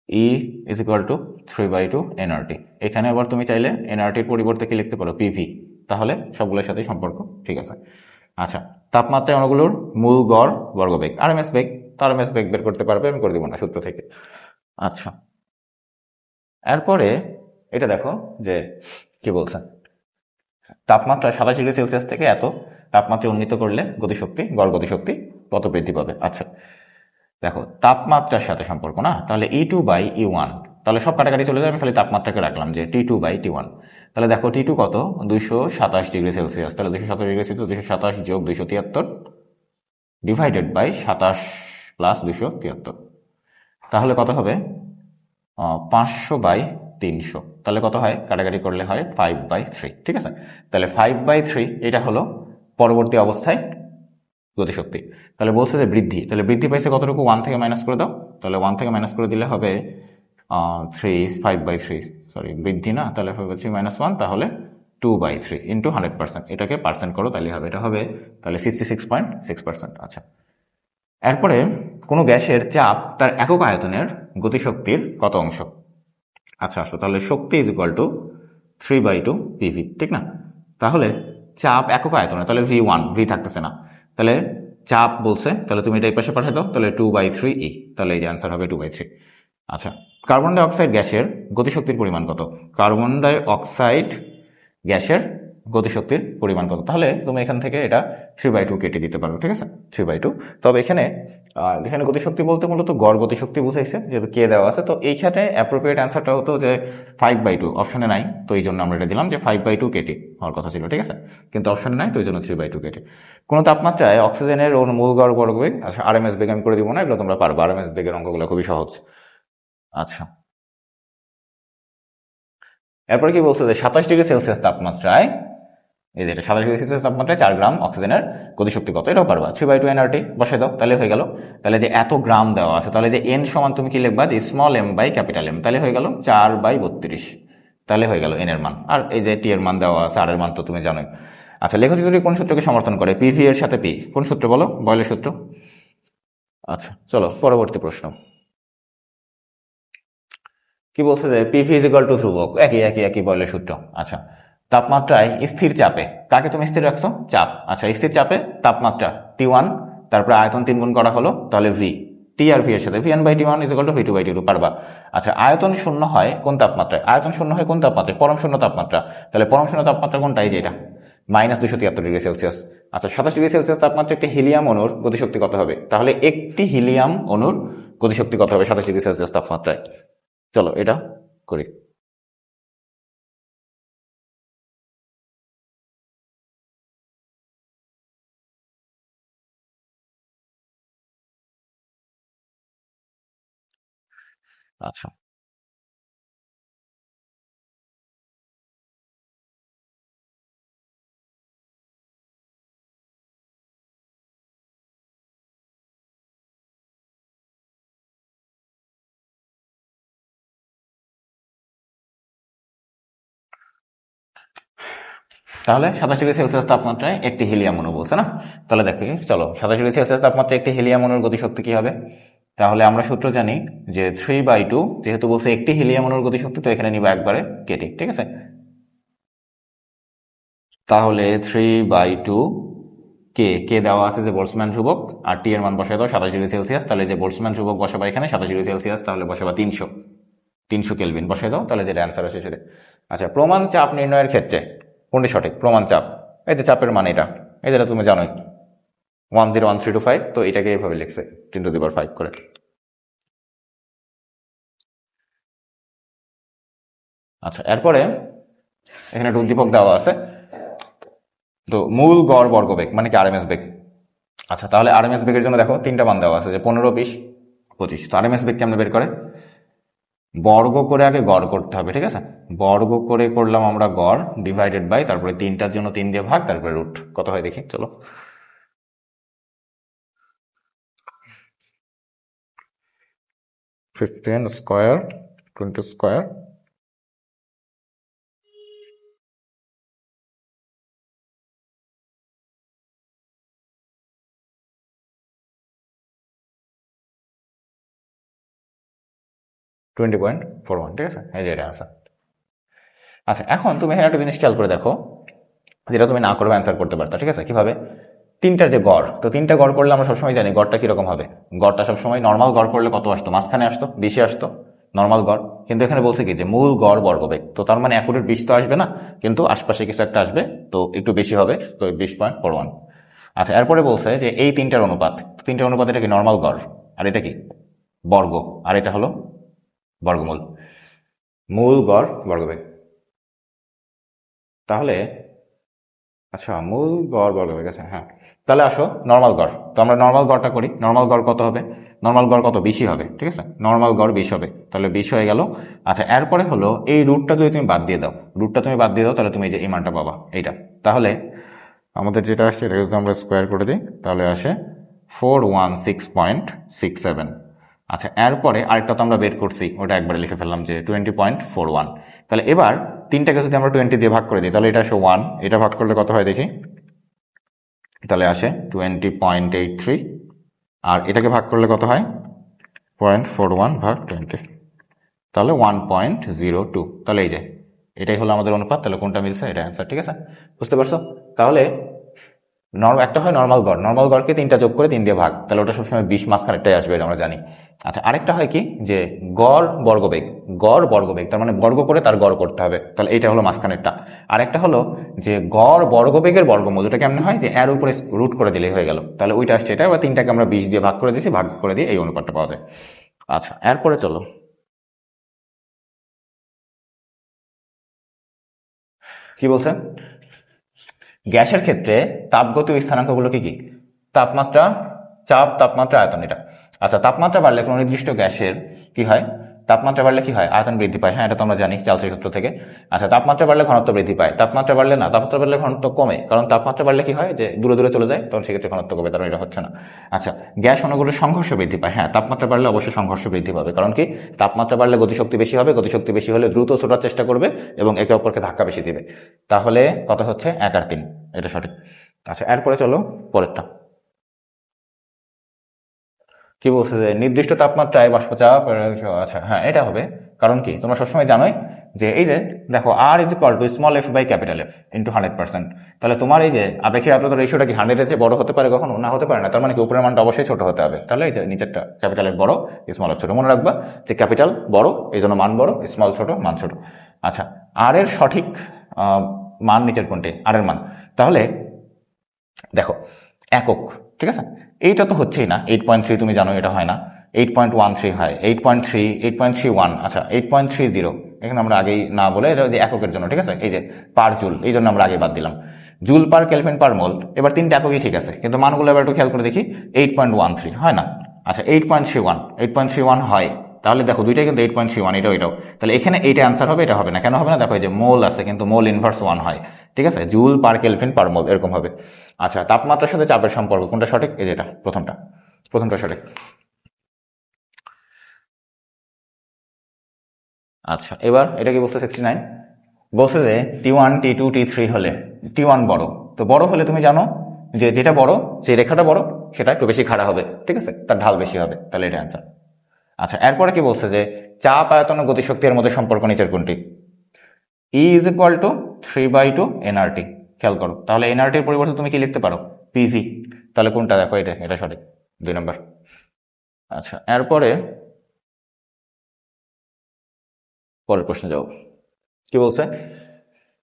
ই ইজ ইকুয়াল টু 3/2 nRT। এখানে আবার তুমি চাইলে nRTর পরিবর্তে কি লিখতে পারো, পিভি, তাহলে সবগুলোর সাথে সম্পর্ক ঠিক আছে। আচ্ছা তাপমাত্রায় অণুগুলোর মূল গড় বর্গবেগ, আরএমএস বেগ, আরএমএস বেগ বের করতে পারবে, আমি করে দিব না সূত্র থেকে। আচ্ছা এরপরে এটা দেখো যে কি বলছে, তাপমাত্রা 27°C থেকে এত তাপমাত্রা উন্নীত করলে গতিশক্তি, গড় গতিশক্তি কত বৃদ্ধি পাবে। আচ্ছা দেখো তাপমাত্রার সাথে সম্পর্ক না, তাহলে E2/E1, তাহলে সব কাটাকাটি চলে যাবে, আমি খালি তাপমাত্রাকে রাখলাম যে T2/T1। তাহলে দেখো T2 কত, 227°C, তাহলে 227°C 227 যোগ 273 ডিভাইডেড বাই 27 প্লাস 273, তাহলে কত হবে 500/300, তাহলে কত হয়, কাটাকাটি করলে হয় 5/3, ঠিক আছে। তাহলে 5/3 এটা হলো পরবর্তী অবস্থায় গতিশক্তি। তাহলে বলছে যে বৃদ্ধি, তাহলে বৃদ্ধি পাইছে কতটুকু, 1 থেকে মাইনাস করে দাও, তাহলে 1 থেকে মাইনাস করে দিলে হবে 5/3, সরি বৃদ্ধি না, তাহলে হবে 3 - 1, তাহলে 2/3 ইন্টু 100%, এটাকে পার্সেন্ট করো তাহলে হবে, এটা হবে তাহলে 66.6%। আচ্ছা এরপরে কোনো গ্যাসের চাপ তার একক আয়তনের গতিশক্তির কত অংশ। আচ্ছা আসো, তাহলে শক্তি ইজ ইকুয়াল টু 3/2 পিভি, ঠিক না? তাহলে চাপ একক আয়তনে, তাহলে V1, ভি থাকতেছে না, তাহলে চাপ বলছে, তাহলে তুমি এটা এই পাশে পাঠিয়ে দাও, তাহলে 2/3E, তাহলে এই যে অ্যান্সার হবে 2/3। আচ্ছা কার্বন ডাই অক্সাইড গ্যাসের গতিশক্তির পরিমাণ কত, কার্বন ডাই অক্সাইড গ্যাসের গতিশক্তির পরিমাণ কত, তাহলে তুমি এখান থেকে এটা 3/2 কেটে দিতে পারো, ঠিক আছে 3/2। তবে এখানে এখানে গতিশক্তি বলতে মূলত গড় গতিশক্তি বুঝাইছে, যেহেতু কে দেওয়া আছে, তো এইখানে অ্যাপ্রোপ্রিয়েট অ্যান্সারটা হতো যে 5/2, অপশনে নাই, তো এই জন্য আমরা এটা দিলাম যে 5/2 কেটে হওয়ার কথা ছিল, ঠিক আছে, কিন্তু অপশনে নাই, তো এই জন্য 3/2 কেটে। কোনো তাপমাত্রায় অক্সিজেনের মূল গড় বর্গবেগ, আচ্ছা আরএমএস বেগ আমি করে দিব না, এগুলো তোমরা পারবা, আরএমএস বেগের অঙ্কগুলো খুবই সহজ। আচ্ছা এরপর কি বলছে যে 27°C তাপমাত্রায়, এই যে 27°C তাপমাত্রায় 4 গ্রাম অক্সিজেনের গতিশক্তি কত, এটাও পারবা, 3/2 nRT বসাই দাও, তাহলে হয়ে গেল। তাহলে যে এত গ্রাম দেওয়া আছে, তাহলে যে n সমান তুমি কি লিখবা, যে স্মল m/ক্যাপিটাল M, তাহলে হয়ে গেল 4/32, তাহলে হয়ে গেল n এর মান, আর এই যে t এর মান দেওয়া আছে, r এর মান তো তুমি জানোই। আচ্ছা লেখচিত্র দুটি কোন সূত্রকে সমর্থন করে, পিভি এর সাথে পি, কোন সূত্র বলো, বয়লের সূত্র। আচ্ছা চলো পরবর্তী প্রশ্ন কি বলছে, যে পিভি ইজ ইকুয়াল টু ধ্রুবক, একই একই একই বয়লের সূত্র। আচ্ছা তাপমাত্রায় স্থির চাপে কাকে তুমি স্থির রাখছো, চাপ, আচ্ছা স্থির চাপে তাপমাত্রা T1, তারপরে আয়তন 3 গুণ করা হলো, তাহলে ভি, টি আর ভি এর সাথে Vn/T1 is equal two V2/T2 পারবা। আচ্ছা আয়তন শূন্য হয় কোন তাপমাত্রায়, আয়তন শূন্য হয় কোন তাপমাত্রায়, পরম শূন্য তাপমাত্রা, তাহলে পরম শূন্য তাপমাত্রা কোনটা, এই যে এটা -273°C। আচ্ছা 27°C তাপমাত্রা একটি হিলিয়াম অণুর গতিশক্তি কত হবে, তাহলে একটি হিলিয়াম অণুর গতিশক্তি কত হবে 27°C তাপমাত্রায়, চলো এটা করি। আচ্ছা তাহলে 27°C তাপমাত্রায় একটি হিলিয়াম অণু বলছে না। তাহলে দেখো চলো 27°C তাপমাত্রায় একটি হিলিয়াম অণুর গতিশক্তি কি হবে। তাহলে আমরা সূত্র জানি যে 3/2, যেহেতু বলছে একটি হিলিয়াম অণুর গতিশক্তি, তো এখানে নিব একবারে কেটে, ঠিক আছে। তাহলে 3/2 কে দেওয়া আছে যে বোল্টজম্যান ধ্রুবক, আর টি এর মান বসাই দাও 27°C। তাহলে যে বোল্টজম্যান ধ্রুবক বসাবা এখানে 27°C, তাহলে বসাবা 300 কেলভিন বসাই দাও, তাহলে যেটা অ্যান্সার আসে সেটা। আচ্ছা, প্রমাণ চাপ নির্ণয়ের ক্ষেত্রে কোনটি সঠিক? প্রমাণ চাপ, এই যে চাপের মান এটা, এই যেটা তুমি জানোই 101325, তো এটাকে এইভাবে লিখছে 10⁵ করে। আচ্ছা, এরপরে এখানে একটা উদ্দীপক দেওয়া আছে, তো মূল গড় বর্গবেগ মানে কি আরএমএস বেগ। আচ্ছা, তাহলে আরএমএস বেগের জন্য দেখো তিনটা মান দেওয়া আছে, যে 15, 20, 25। তো আরএমএস বেগ কেমনে বের করে? বর্গ করে আগে গড় করতে হবে, ঠিক আছে। বর্গ করে করলাম আমরা গড়, ডিভাইডেড বাই, তারপরে তিনটার জন্য 3 দিয়ে ভাগ, তারপরে রুট। কত হয় দেখি চলো। 15 স্কোয়ার, 20 স্কোয়ার, 20.41, ঠিক আছে, এই যে এটা আছে। আচ্ছা, এখন তুমি এখানে একটা জিনিস খেয়াল করে দেখো, যেটা তুমি না করবে অ্যান্সার করতে পারতা, ঠিক আছে। কিভাবে? তিনটার যে গড়, তো তিনটা গড় করলে আমরা সবসময় জানি গড়টা কিরকম হবে। গড়টা সবসময় নর্মাল গড় করলে কত আসতো? মাঝখানে আসতো, 20 আসতো নর্মাল গড়। কিন্তু এখানে বলছে কি যে মূল গড় বর্গবেগ, তো তার মানে অ্যাকুরেট 20 তো আসবে না, কিন্তু আশপাশে কিছু একটা আসবে, তো একটু বেশি হবে, তো 20.41। আচ্ছা, এরপরে বলছে যে এই তিনটার অনুপাত, তিনটার অনুপাত, এটা কি নর্মাল গড়, আর এটা কি বর্গ, আর এটা হলো বর্গমূল, মূল গড় বর্গবেগ। তাহলে আচ্ছা, মূল গড় বর্গবেগ আছে, হ্যাঁ। তাহলে আসো নর্মাল গড়, তো আমরা নর্মাল গড়টা করি। নর্মাল গড় কত হবে? নর্মাল গড় কত? 20 হবে, ঠিক আছে। নর্মাল গড় 20 হবে, তাহলে 20 হয়ে গেল। আচ্ছা, এরপরে হলো এই রুটটা যদি তুমি বাদ দিয়ে দাও, রুটটা তুমি বাদ দিয়ে দাও, তাহলে তুমি এই যে এই মানটা পাবা এইটা। তাহলে আমাদের যেটা আসছে এটা যদি আমরা স্কোয়ার করে দিই, তাহলে আসে 416.67। আচ্ছা, এরপরে আরেকটা তো আমরা বের করছি, ওটা একবারে লিখে ফেললাম যে 20.41। তাহলে এবার তিনটাকে যদি আমরা 20 দিয়ে ভাগ করে দিই, তাহলে এটা আসে 1, এটা ভাগ করলে কত হয় দেখি, তাহলে আসে 20.83, আর এটাকে ভাগ করলে কত হয় 0.41 ভাগ 20, তাহলে 1.02। তাহলে এই যে এটাই হলো আমাদের অনুপাত, তাহলে কোনটা মিলছে, এটা অ্যান্সার, ঠিক আছে। বুঝতে পারছো? তাহলে একটা হয় নর্মাল গড়, নর্মাল গড়কে তিনটা যোগ করে 3 দিয়ে ভাগ, তাহলে ওটা সবসময় 20 মাঝখানেরটাই আসবে, এটা আমরা জানি। আচ্ছা, আরেকটা হয় কি যে গড় বর্গবেগ, গড় বর্গবেগ, তার মানে বর্গ করে তার গড় করতে হবে, তাহলে এইটা হলো মাঝখানেরটা। আরেকটা হলো যে গড় বর্গবেগের বর্গমূল, ওটা কেমন হয় যে এর উপরে রুট করে দিলেই হয়ে গেল, তাহলে ওইটা আসছে এটা। এবার তিনটাকে আমরা 20 দিয়ে ভাগ করে দিয়েছি, ভাগ করে দিয়ে এই অনুপাতটা পাওয়া যায়। আচ্ছা, এরপরে চলো কি বলছে। গ্যাসের ক্ষেত্রে তাপগতীয় স্থানাঙ্কগুলো কি কি? তাপমাত্রা, চাপ, তাপমাত্রা, আয়তন, এটা। আচ্ছা, তাপমাত্রা বাড়লে কোনো নির্দিষ্ট গ্যাসের কি হয়? তাপমাত্রা বাড়লে কি হয়? আয়তন বৃদ্ধি পায়, হ্যাঁ, এটা তো আমরা জানি চার্লসের সূত্র থেকে। আচ্ছা, তাপমাত্রা বাড়লে ঘনত্ব বৃদ্ধি পায়, তাপমাত্রা বাড়লে না, তাপমাত্রা বাড়লে ঘনত্ব কমে, কারণ তাপমাত্রা বাড়লে কি হয় যে দূরে দূরে চলে যায়, তখন সেক্ষেত্রে ঘনত্ব কমে, কারণ এটা হচ্ছে না। আচ্ছা, গ্যাস অণুগুলোর সংঘর্ষ বৃদ্ধি পায়, হ্যাঁ, তাপমাত্রা বাড়লে অবশ্যই সংঘর্ষ বৃদ্ধি পাবে, কারণ কি তাপমাত্রা বাড়লে গতিশক্তি বেশি হবে, গতিশক্তি বেশি হলে দ্রুত ছোটার চেষ্টা করবে এবং একে অপরকে ধাক্কা বেশি দিবে। তাহলে কত হচ্ছে? 1 আর 3, এটা সঠিক। আচ্ছা, এরপরে চলো পরেরটা কি বলছে যে নির্দিষ্ট তাপমাত্রায় বাষ্পচাপ। আচ্ছা, হ্যাঁ, এটা হবে, কারণ কি তোমরা সবসময় জানোই যে এই যে দেখো R is equal to small F by capital F into 100%। তাহলে তোমার এই যে আপেক্ষিক আর্দ্রতা রেশিওটা কি 100 এর চেয়ে বড় হতে পারে? কখনো না, হতে পারে না। তার মানে কি উপরের মানটা অবশ্যই ছোট হতে হবে, তাহলে এই যে নিচেরটা ক্যাপিটাল এফ বড়, স্মল এফ ছোট। মনে রাখবা যে ক্যাপিটাল বড় এই জন্য মান বড়, স্মল ছোট মান ছোট। আচ্ছা, আর এর সঠিক মান নিচের কোনটি? আর এর মান, তাহলে দেখো একক, ঠিক আছে। এইটা তো হচ্ছেই না, 8.3 তুমি জানো এটা হয় না, 8.13 হয়, 8.3, 8.31, আচ্ছা 8.30, এখানে আমরা আগেই না বলে এটা যে এককের জন্য, ঠিক আছে। এই যে পার জুল, এই জন্য আমরা আগে বাদ দিলাম। জুল পার কেলভিন পার মোল, এবার তিনটা এককই ঠিক আছে, কিন্তু মানগুলো এবার একটু খেয়াল করে দেখি। 8.13 হয় না, আচ্ছা 8.31 হয়, তাহলে দেখো দুইটাই কিন্তু 8.31, এটাও এটাও, তাহলে এখানে এইটা অ্যান্সার হবে, এটা হবে না। কেন হবে না? দেখো এই যে মোল আছে, কিন্তু মোল ইনভার্স 1 হয়, ঠিক আছে, জুল পার কেলভিন পার মোল এরকম হবে। আচ্ছা, তাপমাত্রার সাথে চাপের সম্পর্ক কোনটা সঠিক? এই যে এটা প্রথমটা সঠিক। আচ্ছা, এবার এটা কি বলছে 69। বলছে যে T1 T2 T3 হলে T1 বড়, তো বড় হলে তুমি জানো যে যেটা বড়, যে রেখাটা বড় সেটা একটু বেশি খাড়া হবে, ঠিক আছে, তার ঢাল বেশি হবে, তাহলে এটা অ্যান্সার। আচ্ছা, এরপরে কি বলছে যে চাপ, আয়তন ও গতিশক্তির মধ্যে সম্পর্ক নিচের কোনটি? E is equal two 3/2 nRT। খেয়াল করো, তাহলে nRT-র পরিবর্তে তুমি কি লিখতে পারো? PV। তাহলে কোনটা? দেখো এটা, এটা সঠিক, 2 নম্বর। আচ্ছা, এরপরে পরের প্রশ্ন যাও। কি বলছে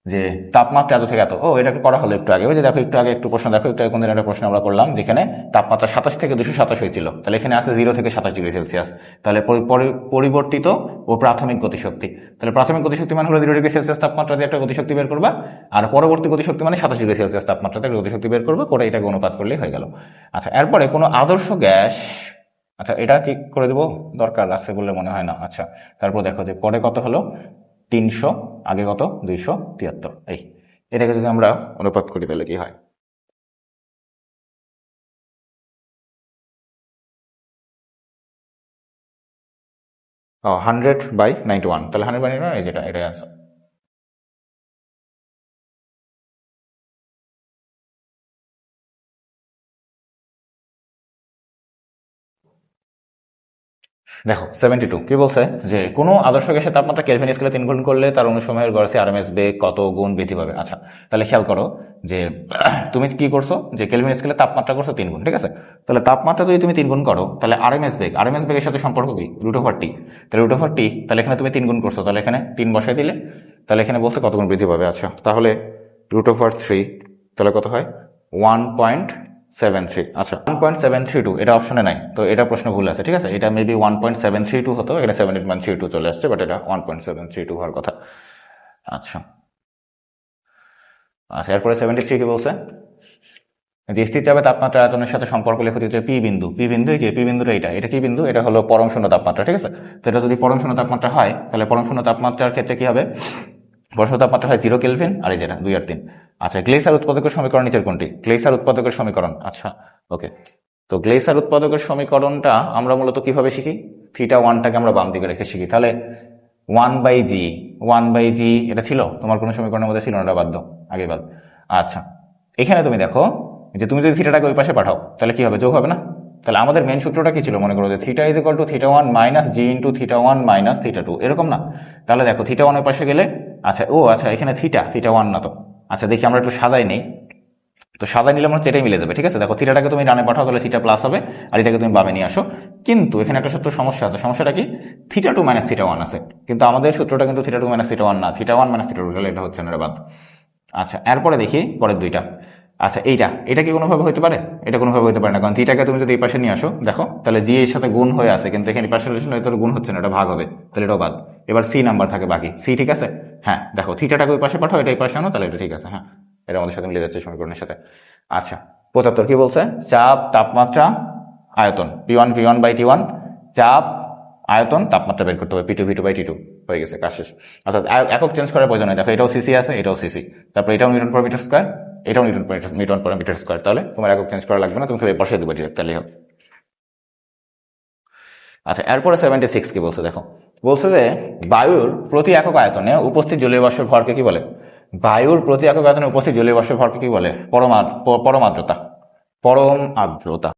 যে তাপমাত্রা এত থেকে এত, এটা করা হলো একটু আগে, ওই যে দেখো একটু আগে একটু প্রশ্ন, দেখো একটু আগে কোন দিন একটা প্রশ্ন আমরা করলাম যেখানে তাপমাত্রা 27 থেকে 227 হয়েছিল, তাহলে এখানে আছে 0 থেকে 27 ডিগ্রি সেলসিয়াস। তাহলে পরিবর্তিত ও প্রাথমিক গতিশক্তি, তাহলে প্রাথমিক গতিশক্তি মানে হলো 0 ডিগ্রি সেলসিয়াস তাপমাত্রা দিয়ে একটা গতিশক্তি বের করবা, আর পরবর্তী গতিশক্তি মানে 27 ডিগ্রি সেলসিয়াস তাপমাত্রাতে একটা গতিশক্তি বের করবে, করে এটাকে অনুপাত করলেই হয়ে গেল। আচ্ছা, এরপরে কোনো আদর্শ গ্যাস, আচ্ছা এটা কি করে দেবো, দরকার আছে বলে মনে হয় না। আচ্ছা, তারপর দেখো যে পরে কত হলো 300, আগে কত 273, এই এটাকে যদি আমরা অনুপাত করি তাহলে কি হয়? ও 100/91, তাহলে 100/91, এই যেটা, এটাই আছে। দেখো 72 কি বলছে যে কোনো আদর্শ গ্যাসের তাপমাত্রা কেলভিন স্কেলে 3 গুণ করলে তার অনুসময়ের গড়ে আরএমএস বেগ কত গুণ বৃদ্ধি পাবে। আচ্ছা, তাহলে খেয়াল করো যে তুমি কি করছো, যে কেলভিন স্কেলে তাপমাত্রা করছো 3 গুণ, ঠিক আছে, তাহলে তাপমাত্রা যদি তুমি 3 গুণ করো তাহলে আরএমএস বেগের সাথে সম্পর্ক কি? √T। তাহলে √T, তাহলে এখানে তুমি 3 গুণ করছো, তাহলে এখানে 3 বসাই দিলে, তাহলে এখানে বলছে কত গুণ বৃদ্ধি পাবে। আচ্ছা, তাহলে √3, তাহলে কত হয়? 1.73। আচ্ছা, 1.732, এটা অপশনে নাই, তো এটা প্রশ্ন ভুল আছে, ঠিক আছে, এটা মেবি 1.732 হতো, এটা 78.32 চলে আসছে, বাট এটা 1.732 হওয়ার কথা। আচ্ছা আচ্ছা, এরপরে 73 কি বলছে যে স্থির চাপে তাপমাত্রা আয়তনের সাথে সম্পর্ক লেখো দিতে পি বিন্দু। এই যে পি বিন্দুটা, এটা কি বিন্দু? এটা হলো পরম শূন্য তাপমাত্রা, ঠিক আছে। তো এটা যদি পরম শূন্য তাপমাত্রা হয়, তাহলে পরম শূন্য তাপমাত্রার ক্ষেত্রে কি হবে? পরম শূন্য তাপমাত্রা হয় 0 কেলভিন, আর এই যেটা 2 আর 3। আচ্ছা, গ্লেসার উৎপাদকের সমীকরণ নিচের কোনটি? গ্লেসার উৎপাদকের সমীকরণ, আচ্ছা ওকে। তো গ্লেসার উৎপাদকের সমীকরণটা আমরা মূলত কিভাবে শিখি? θ1টাকে আমরা বাম দিকে রেখে শিখি। তাহলে 1/g এটা ছিল তোমার কোনো সমীকরণের মধ্যে? ছিল না, এটা বাদ দাও, আগে বাদ। আচ্ছা, এখানে তুমি দেখো যে তুমি যদি থিটাটাকে ওই পাশে পাঠাও তাহলে কি হবে? যোগ হবে না? তাহলে আমাদের মেন সূত্রটা কি ছিল? মনে করো যে θ = θ1 - g × θ1 - θ2, এরকম না? তাহলে দেখো θ1 ওই পাশে গেলে, আচ্ছা আচ্ছা, এখানে θ1 না তো। আচ্ছা, দেখি আমরা একটু সাজাই নেই, তো সাজাই নিলে মনে হচ্ছে এটাই মিলে যাবে, ঠিক আছে। দেখো থিটাটাকে তুমি ডানে পাঠাও, তাহলে থিটা প্লাস হবে, আর এটাকে তুমি বামে নিয়ে আসো। কিন্তু এখানে একটা সূত্র সমস্যা আছে। সমস্যাটা কি? θ2 - θ1 আছে, কিন্তু আমাদের সূত্রটা কিন্তু θ2 - θ1 না, θ1 - θ2, তাহলে এটা হচ্ছে না, বাদ। আচ্ছা, এরপরে দেখি পরের দুইটা। আচ্ছা, এটা কি কোনোভাবে হতে পারে? এটা কোনোভাবে হতে পারে না, কারণ জিটাকে তুমি যদি এই পাশে নিয়ে আসো, দেখো তাহলে জি এর সাথে গুণ হয়ে আছে, কিন্তু এখানে পাশে গুণ হচ্ছে না, এটা ভাগ হবে, তাহলে এটাও বাদ। এবার সি নাম্বার থাকে বাকি, সি, ঠিক আছে। হ্যাঁ, দেখো থিটাটাকে ওই পাশে পাঠাও, এটা এই পাশে আনো, তাহলে এটা ঠিক আছে। হ্যাঁ, এটা আমাদের সাথে মিলে যাচ্ছে সমীকরণের সাথে। আচ্ছা, 75 কি বলছে? চাপ, তাপমাত্রা, আয়তন, P1V1/T1, চাপ, আয়তন, তাপমাত্রা বের করতে হবে, P2V2/T2, হয়ে গেছে, কাজ শেষ। অর্থাৎ একক চেঞ্জ করার প্রয়োজন নেই। দেখো এটাও সিসি আছে, এটাও সিসি, তারপর এটাও নিউটন/মিটার স্কয়ার, এটাও নিউটন/মিটার স্কয়ার, তাহলে তোমার একক চেঞ্জ করা লাগবে না, তুমি বসিয়ে দেবে ডিরেক্ট, তাহলেই হবে। আচ্ছা, এরপরে 76 কি বলছে দেখো, বলছে যে বায়ুর প্রতি একক আয়তনে উপস্থিত জলীয় বাষ্পের ভরকে কি বলে? বায়ুর প্রতি একক আয়তনে উপস্থিত জলীয় বাষ্পের ভরকে কি বলে? পরম আর্দ্রতা।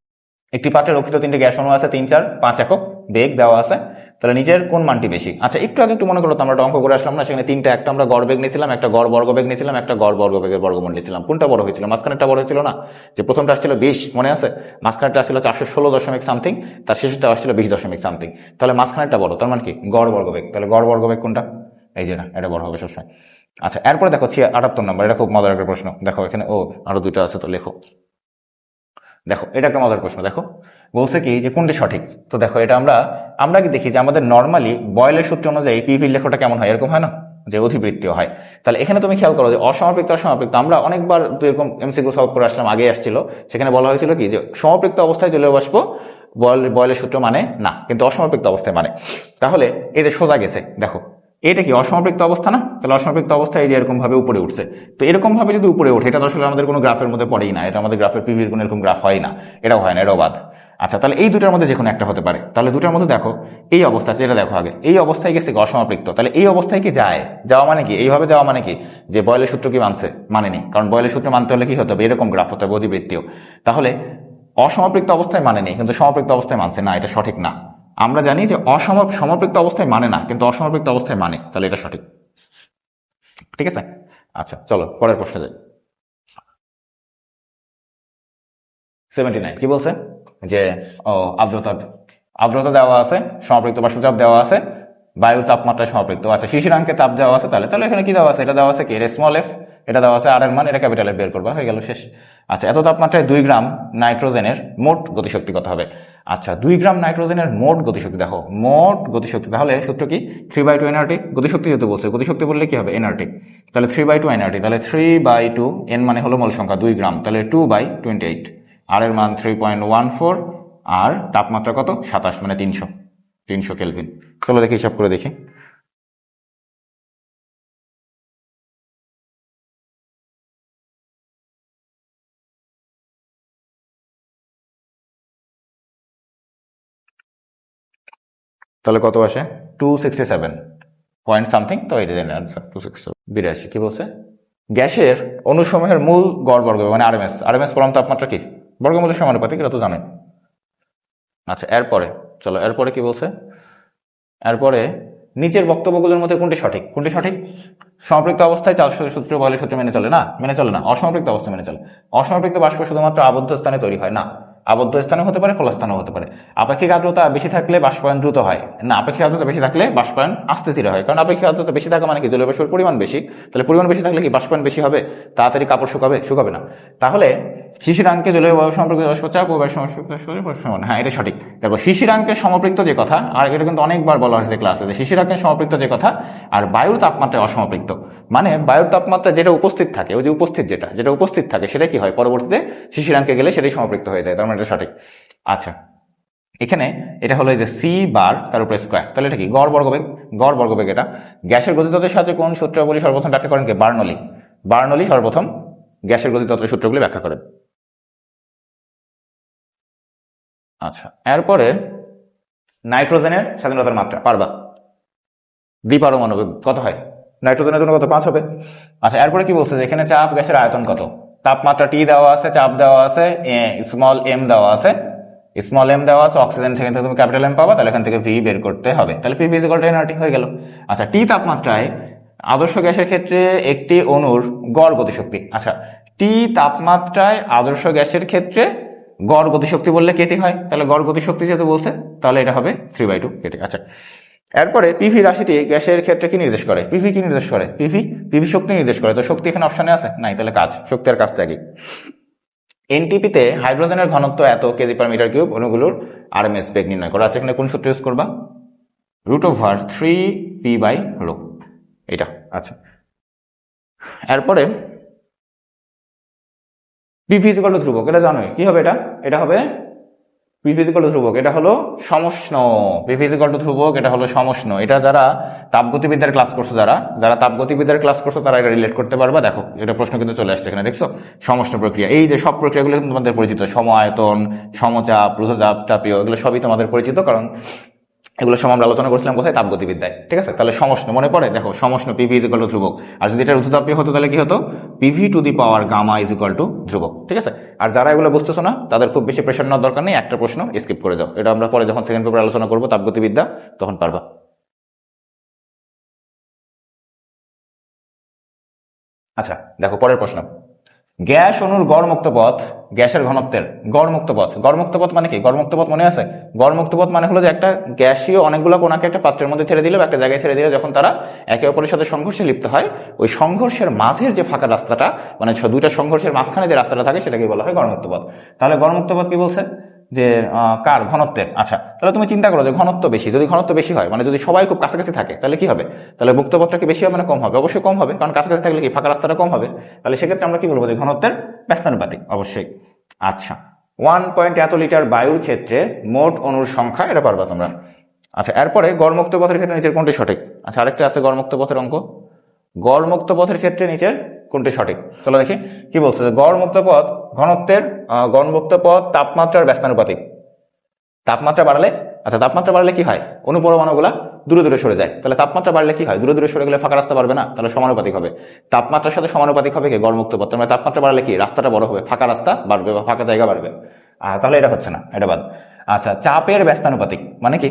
একটি পাত্রে রক্ষিত 3টে গ্যাস অণু আছে, 3, 4, 5 একক বেগ দেওয়া আছে, তাহলে নিচের কোন মানটি বেশি? আচ্ছা, একটু আগে একটু মনে করো তো, আমরা অঙ্ক করে আসলাম না, সেখানে 3টা, একটা আমরা গড় বেগ নিয়েছিলাম, একটা গড় বর্গবেগ নিয়েছিলাম, একটা গড় বর্গবেগের বর্গমূল নিয়েছিলাম। কোনটা বড় হয়েছিল? মাঝখানেরটা বড় হয়েছিল না? যে প্রথমটা আসছিল 20, মনে আছে? মাঝখানেরটা আসছিল 416 সামথিং, তার শেষটা আসছিল 20 সামথিং, তাহলে মাঝখানেরটা বড়, তার মানে কি? গড় বর্গবেগ। তাহলে গড় বর্গবেগ কোনটা? এই যে না, এটা বড় হবে সবসময়। আচ্ছা, এরপরে দেখো 78 নম্বর, এটা খুব মজার একটা প্রশ্ন। দেখো এখানে আরো দুইটা আছে, তো লেখো। দেখো এটা একটা মজার প্রশ্ন। দেখো বলছে কি যে কোনটি সঠিক। তো দেখো এটা আমরা কি দেখি যে আমাদের নর্মালি বয়েলের সূত্র অনুযায়ী পিভির লেখাটা কেমন হয়? এরকম হয় না, যে অধিবৃত্তীয় হয়। তাহলে এখানে তুমি খেয়াল করো যে অসমাপৃক্ত, আমরা অনেকবার এরকম এমসিকিউ সলভ করে আসলাম, আগে আসছিল, সেখানে বলা হয়েছিল কি যে সমাপৃক্ত অবস্থায় জলীয় বাষ্প বয়েলের সূত্র মানে না, কিন্তু অসমাপৃক্ত অবস্থায় মানে। তাহলে এই যে সোজা গেছে, দেখো এটা কি অসমাপৃক্ত অবস্থা না? তাহলে অসমাপৃক্ত অবস্থায় এই যে এরকম ভাবে উপরে উঠছে, তো এরকম ভাবে যদি উপরে ওঠে, এটা তো আসলে আমাদের কোনো গ্রাফের মধ্যে পড়েই না, এটা আমাদের গ্রাফের পিভির কোনো এরকম গ্রাফ হয় না, এটাও হয় না, এটাও বাদ। আচ্ছা, তাহলে এই দুটার মধ্যে যে কোনো একটা হতে পারে। তাহলে দুটার মধ্যে দেখো এই অবস্থা আছে, এটা দেখো আগে এই অবস্থায় গেছে অসমাপৃক্ত। তাহলে এই অবস্থায় কি যায়, যাওয়া মানে কি, এইভাবে যাওয়া মানে কি, যে বয়েলের সূত্র কি মানছে, মানেনি। কারণ বয়েলের সূত্র মানতে হলে কি হতে হবে, এরকম গ্রাফ হতে হবে অধিবৃত্তীয়। তাহলে অসমাপৃক্ত অবস্থায় মানেনি কিন্তু সমাপৃক্ত অবস্থায় মানছে, না এটা সঠিক না। আমরা জানি যে সমাপৃক্ত অবস্থায় মানে না, কিন্তু অসমাপৃক্ত অবস্থায় মানে, তাহলে এটা সঠিক। ঠিক আছে, আচ্ছা চলো পরের প্রশ্নে যাই। 79 কি বলছে যে আর্দ্রতা আর্দ্রতা দেওয়া আছে, সমাপৃক্ত বা সূচাপ দেওয়া আছে, বায়ুর তাপমাত্রায় সমাপৃক্ত। আচ্ছা, শিশিরাঙ্কে তাপ দেওয়া আছে, তাহলে তাহলে এখানে কি দেওয়া আছে, এটা দেওয়া আছে কি, এটা স্মল এফ, এটা দেওয়া আছে আর এর মান, এটা ক্যাপিটাল এফ বের করবা, হয়ে গেল, শেষ। আচ্ছা, এত তাপমাত্রায় 2 গ্রাম নাইট্রোজেনের মোট গতিশক্তি কত হবে। আচ্ছা, 2 গ্রাম নাইট্রোজেনের মোট গতিশক্তি, দেখো মোট গতিশক্তি, তাহলে সূত্র কি 3/2 এনআরটি। গতিশক্তি যেহেতু বলছে, গতিশক্তি বললে কি হবে এনআরটি, তাহলে 3/2 এনআরটি, তাহলে 3/2 এন মানে হলো মোল সংখ্যা 2 গ্রাম, তাহলে 2/28, আর এর মান 3.14, আর তাপমাত্রা কত 27 মানে 300 কেলভিন। চলো দেখি হিসাব করে দেখি। তাহলে কত আসে 267 পয়েন্ট সামথিং, তো এটা আনসার 267 কি বলছে, গ্যাসের অনুসমূহের মূল গড় বর্গমূল মানে আরএমএস পরম তাপমাত্রা কি বর্গমূলের সমানুপাতিক, এটা তো জানেন। আচ্ছা, এরপরে চলো, এরপরে কি বলছে, এরপরে নিচের বক্তব্যগুলোর মধ্যে কোনটি সঠিক, কোনটি সঠিক। সম্পৃক্ত অবস্থায় চার্লসের সূত্র বয়লের সূত্র মেনে চলে না, অসম্পৃক্ত অবস্থা মেনে চলে। অসম্পৃক্ত বাষ্প শুধুমাত্র আবদ্ধ স্থানে তৈরি হয় না, আবদ্ধ স্থানে হতে পারে, খোলা স্থানেও হতে পারে। আপেক্ষিক আর্দ্রতা বেশি থাকলে বাষ্পায়ন দ্রুত হয় না, আপেক্ষিক আর্দ্রতা বেশি থাকলে বাষ্পায়ন আস্তে ধীরে হয়। কারণ আপেক্ষিক আর্দ্রতা বেশি থাকা মানে কি, জলীয় বাষ্পের পরিমাণ বেশি, তাহলে পরিমাণ বেশি থাকলে কি বাষ্পায়ন বেশি হবে, তাড়াতাড়ি কাপড় শুকাবে না। তাহলে শিশিরাঙ্কে জলীয় বায়ু সম্পর্কিত বাষ্পচাপ ও বায়ু সমান, হ্যাঁ এটা সঠিক। দেখো শিশিরাঙ্কে সমপৃক্ত যে কথা, আর এটা কিন্তু অনেকবার বলা হয়েছে ক্লাসে, যে শিশিরাঙ্কে সমপৃক্ত যে কথা আর বায়ুর তাপমাত্রায় অসমপৃক্ত, মানে বায়ুর তাপমাত্রা যেটা উপস্থিত থাকে, ওই যে উপস্থিত যেটা উপস্থিত থাকে সেটা কি হয়, পরবর্তীতে শিশিরাঙ্কে গেলে সেটাই সমপৃক্ত হয়ে যায়, তার মানে এটা সঠিক। আচ্ছা, এখানে এটা হলো যে সি বার তার উপরে স্কোয়ার, তাহলে এটা কি গড় বর্গবেগ। এটা গ্যাসের গতিতত্ত্বের সাহায্যে কোন সূত্রাবলী সর্বপ্রথম ব্যাখ্যা করেন কে, বার্নলি সর্বপ্রথম গ্যাসের গতিতত্ত্বের সূত্রগুলি ব্যাখ্যা করেন। আচ্ছা, এরপরে নাইট্রোজেনের স্বাধীনতার মাত্রা পারবা, দ্বিপারমাণবিক কত হয়, নাইট্রোজেনের জন্য কত 5 হবে। আচ্ছা, এরপরে কি বলছে যে এখানে চাপ গ্যাসের আয়তন কত, তাপমাত্রা টি দেওয়া আছে, চাপ দেওয়া আছে, স্মল এম দেওয়া আছে, অক্সিজেন থেকে তুমি ক্যাপিটাল এম পাবা, তাহলে এখান থেকে ভি বের করতে হবে, তাহলে P V equal to nRT হয়ে গেল। আচ্ছা, টি তাপমাত্রায় আদর্শ গ্যাসের ক্ষেত্রে একটি অণুর গড় গতিশক্তি। আচ্ছা, টি তাপমাত্রায় আদর্শ গ্যাসের ক্ষেত্রে গড় গতিশক্তি বললে কেটি হয়, তাহলে গড় গতিশক্তি যেহেতু বলছে তাহলে এটা হবে 3/2 কেটি। আচ্ছা, এরপরে পিভি রাশিটি গ্যাসের ক্ষেত্রে কি নির্দেশ করে, পিভি শক্তি নির্দেশ করে, তো শক্তি এখানে অপশনে আছে নাই, তাহলে কাজ, শক্তি আর কাজটা একই। এনটিপিতে হাইড্রোজেনের ঘনত্ব এত কেজি পার মিটার কিউব, অণুগুলোর আরএমএস বেগ নির্ণয় করা আছে, এখানে কোন সূত্র ইউজ করবা, √3p/ρ এটা। আচ্ছা, এরপরে পিভি ইকুয়াল টু ধ্রুবক, এটা জানোই কি হবে, এটা হবে পিভি ইকুয়াল টু ধ্রুবক, এটা হলো সমষ্ণ, পিভি ইকুয়াল টু ধ্রুবক, এটা হলো সমষ্ণ। এটা যারা তাপগতিবিদ্যার ক্লাস করছো, যারা তাপগতিবিদ্যার ক্লাস করছো তারা এটা রিলেট করতে পারবা। দেখো এটা প্রশ্ন কিন্তু চলে আসছে এখানে, দেখছো সমষ্ণ প্রক্রিয়া, এই যে সব প্রক্রিয়াগুলো কিন্তু তোমাদের পরিচিত, সম আয়তন, সমচাপ, রুদ্ধচাপ, তাপীয়, এগুলো সবই তোমাদের পরিচিত, কারণ এগুলো সব আমরা আলোচনা করছিলাম কোথায়, তাপগতিবিদ্যায়। ঠিক আছে, তাহলে সমষ্ণ মনে পড়ে, দেখো সমষ্ণ পিভি ইজ ইকুয়াল টু ধ্রুবক, আর যদি এটা রুদ্ধতাপীয় হতো তাহলে কি হতো, PV to the power gamma is equal to ধ্রুবক। ঠিক আছে, আর যারা এগুলো বুঝতেছো না তাদের খুব বেশি প্রেশার নেওয়ার দরকার নেই, একটা প্রশ্ন স্কিপ করে যাও, এটা আমরা পরে যখন সেকেন্ড পেপার আলোচনা করবো তাপগতিবিদ্যা তখন পারবা। আচ্ছা, দেখো পরের প্রশ্ন, গ্যাস অণুর গড়মুক্ত পথ, গ্যাসের ঘনত্বের গড়মুক্ত পথ মানে কি, গড়মুক্ত পথ মনে আছে, গড়মুক্ত পথ মানে হলো যে একটা গ্যাসীয় অনেকগুলো কোনাকে একটা পাত্রের মধ্যে ছেড়ে দিলে বা একটা জায়গায় ছেড়ে দিলে যখন তারা একে অপরের সাথে সংঘর্ষে লিপ্ত হয়, ওই সংঘর্ষের মাঝের যে ফাঁকা রাস্তাটা, মানে দুইটা সংঘর্ষের মাঝখানে যে রাস্তাটা থাকে সেটাকে বলা হয় গড়মুক্ত পথ। তাহলে গড়মুক্ত পথ কি বলছে যে কার, ঘনত্বের। আচ্ছা, তাহলে তুমি চিন্তা করো যে ঘনত্ব বেশি, যদি ঘনত্ব বেশি হয় মানে যদি সবাই খুব কাছাকাছি থাকে তাহলে কি হবে, তাহলে মুক্ত পথটা কি বেশি হবে না কম হবে, অবশ্যই কম হবে, কারণ কাছাকাছি থাকলে কি ফাঁকা রাস্তাটা কম হবে, তাহলে সেক্ষেত্রে আমরা কি বলবো যে ঘনত্বের ব্যস্তানুপাতিক অবশ্যই। আচ্ছা, 1 পয়েন্ট এত লিটার বায়ুর ক্ষেত্রে মোট অণুর সংখ্যা, এটা পারবা তোমরা। আচ্ছা, এরপরে গড়মুক্ত পথের ক্ষেত্রে নিচের কোনটি সঠিক। আচ্ছা, আরেকটা আছে গড়মুক্ত পথের অঙ্ক, গড়মুক্ত পথের ক্ষেত্রে নিচের কোনটি সঠিক, চলো দেখি কি বলছে, গড়মুক্ত পথ ঘনত্বের, গড়মুক্ত পথ তাপমাত্রার ব্যস্তানুপাতিক, তাপমাত্রা বাড়লে, আচ্ছা তাপমাত্রা বাড়লে কি হয়, অনুপরমাণুগুলা দূরে দূরে সরে যায়। তাহলে তাপমাত্রা বাড়লে কি হয়, দূরে দূরে সরে গেলে ফাঁকা রাস্তা বাড়বে না, তাহলে সমানুপাতিক হবে। তাপমাত্রার সাথে সমানুপাতিক হবে কি, গড়মুক্ত পথ। মানে তাপমাত্রা বাড়লে কি, রাস্তাটা বড় হবে, ফাঁকা রাস্তা বাড়বে বা ফাঁকা জায়গা বাড়বে। তাহলে এটা হচ্ছে না, এটা বাদ। আচ্ছা, চাপের ব্যস্তানুপাতিক মানে কি,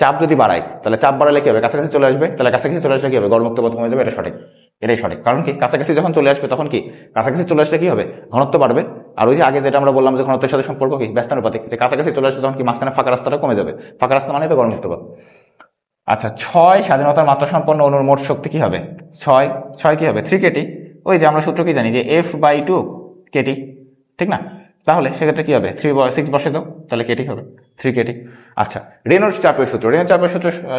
চাপ যদি বাড়ায় তাহলে চাপ বাড়ালে কি হবে, কাছাকাছি চলে আসবে, তাহলে কাছাকাছি চলে আসলে কি হবে, গড়মুক্ত পথ কমে যাবে। এটা সঠিক, এটাই সঠিক। কারণ কি, কাছাকাছি যখন চলে আসবে তখন কি, কাছাকাছি চলে আসলে কি হবে, ঘনত্ব বাড়বে। আর ওই যে আগে যেটা আমরা বললাম যে ঘনত্বের সাথে সম্পর্ক কি, ব্যস্তানুপাতিক, যে কাছাকাছি চলে আসলে তখন কি, মাঝখানে ফাঁকা রাস্তাটা কমে যাবে। ফাঁকা রাস্তা মানে তো গড়মুক্ত পথ। আচ্ছা, 6 স্বাধীনতার মাত্রা সম্পন্ন অণুর মোট শক্তি কি হবে, 6 কি হবে, 3 কেটি। ওই যে আমরা সূত্র কি জানি, যে F/2 কেটি, ঠিক না? তাহলে সেক্ষেত্রে কি হবে, 6 বসে দাও, তাহলে কেটি হবে 3 কেটি। আচ্ছা, রেনল্ডস চাপের সূত্র, রেনল্ডস চাপের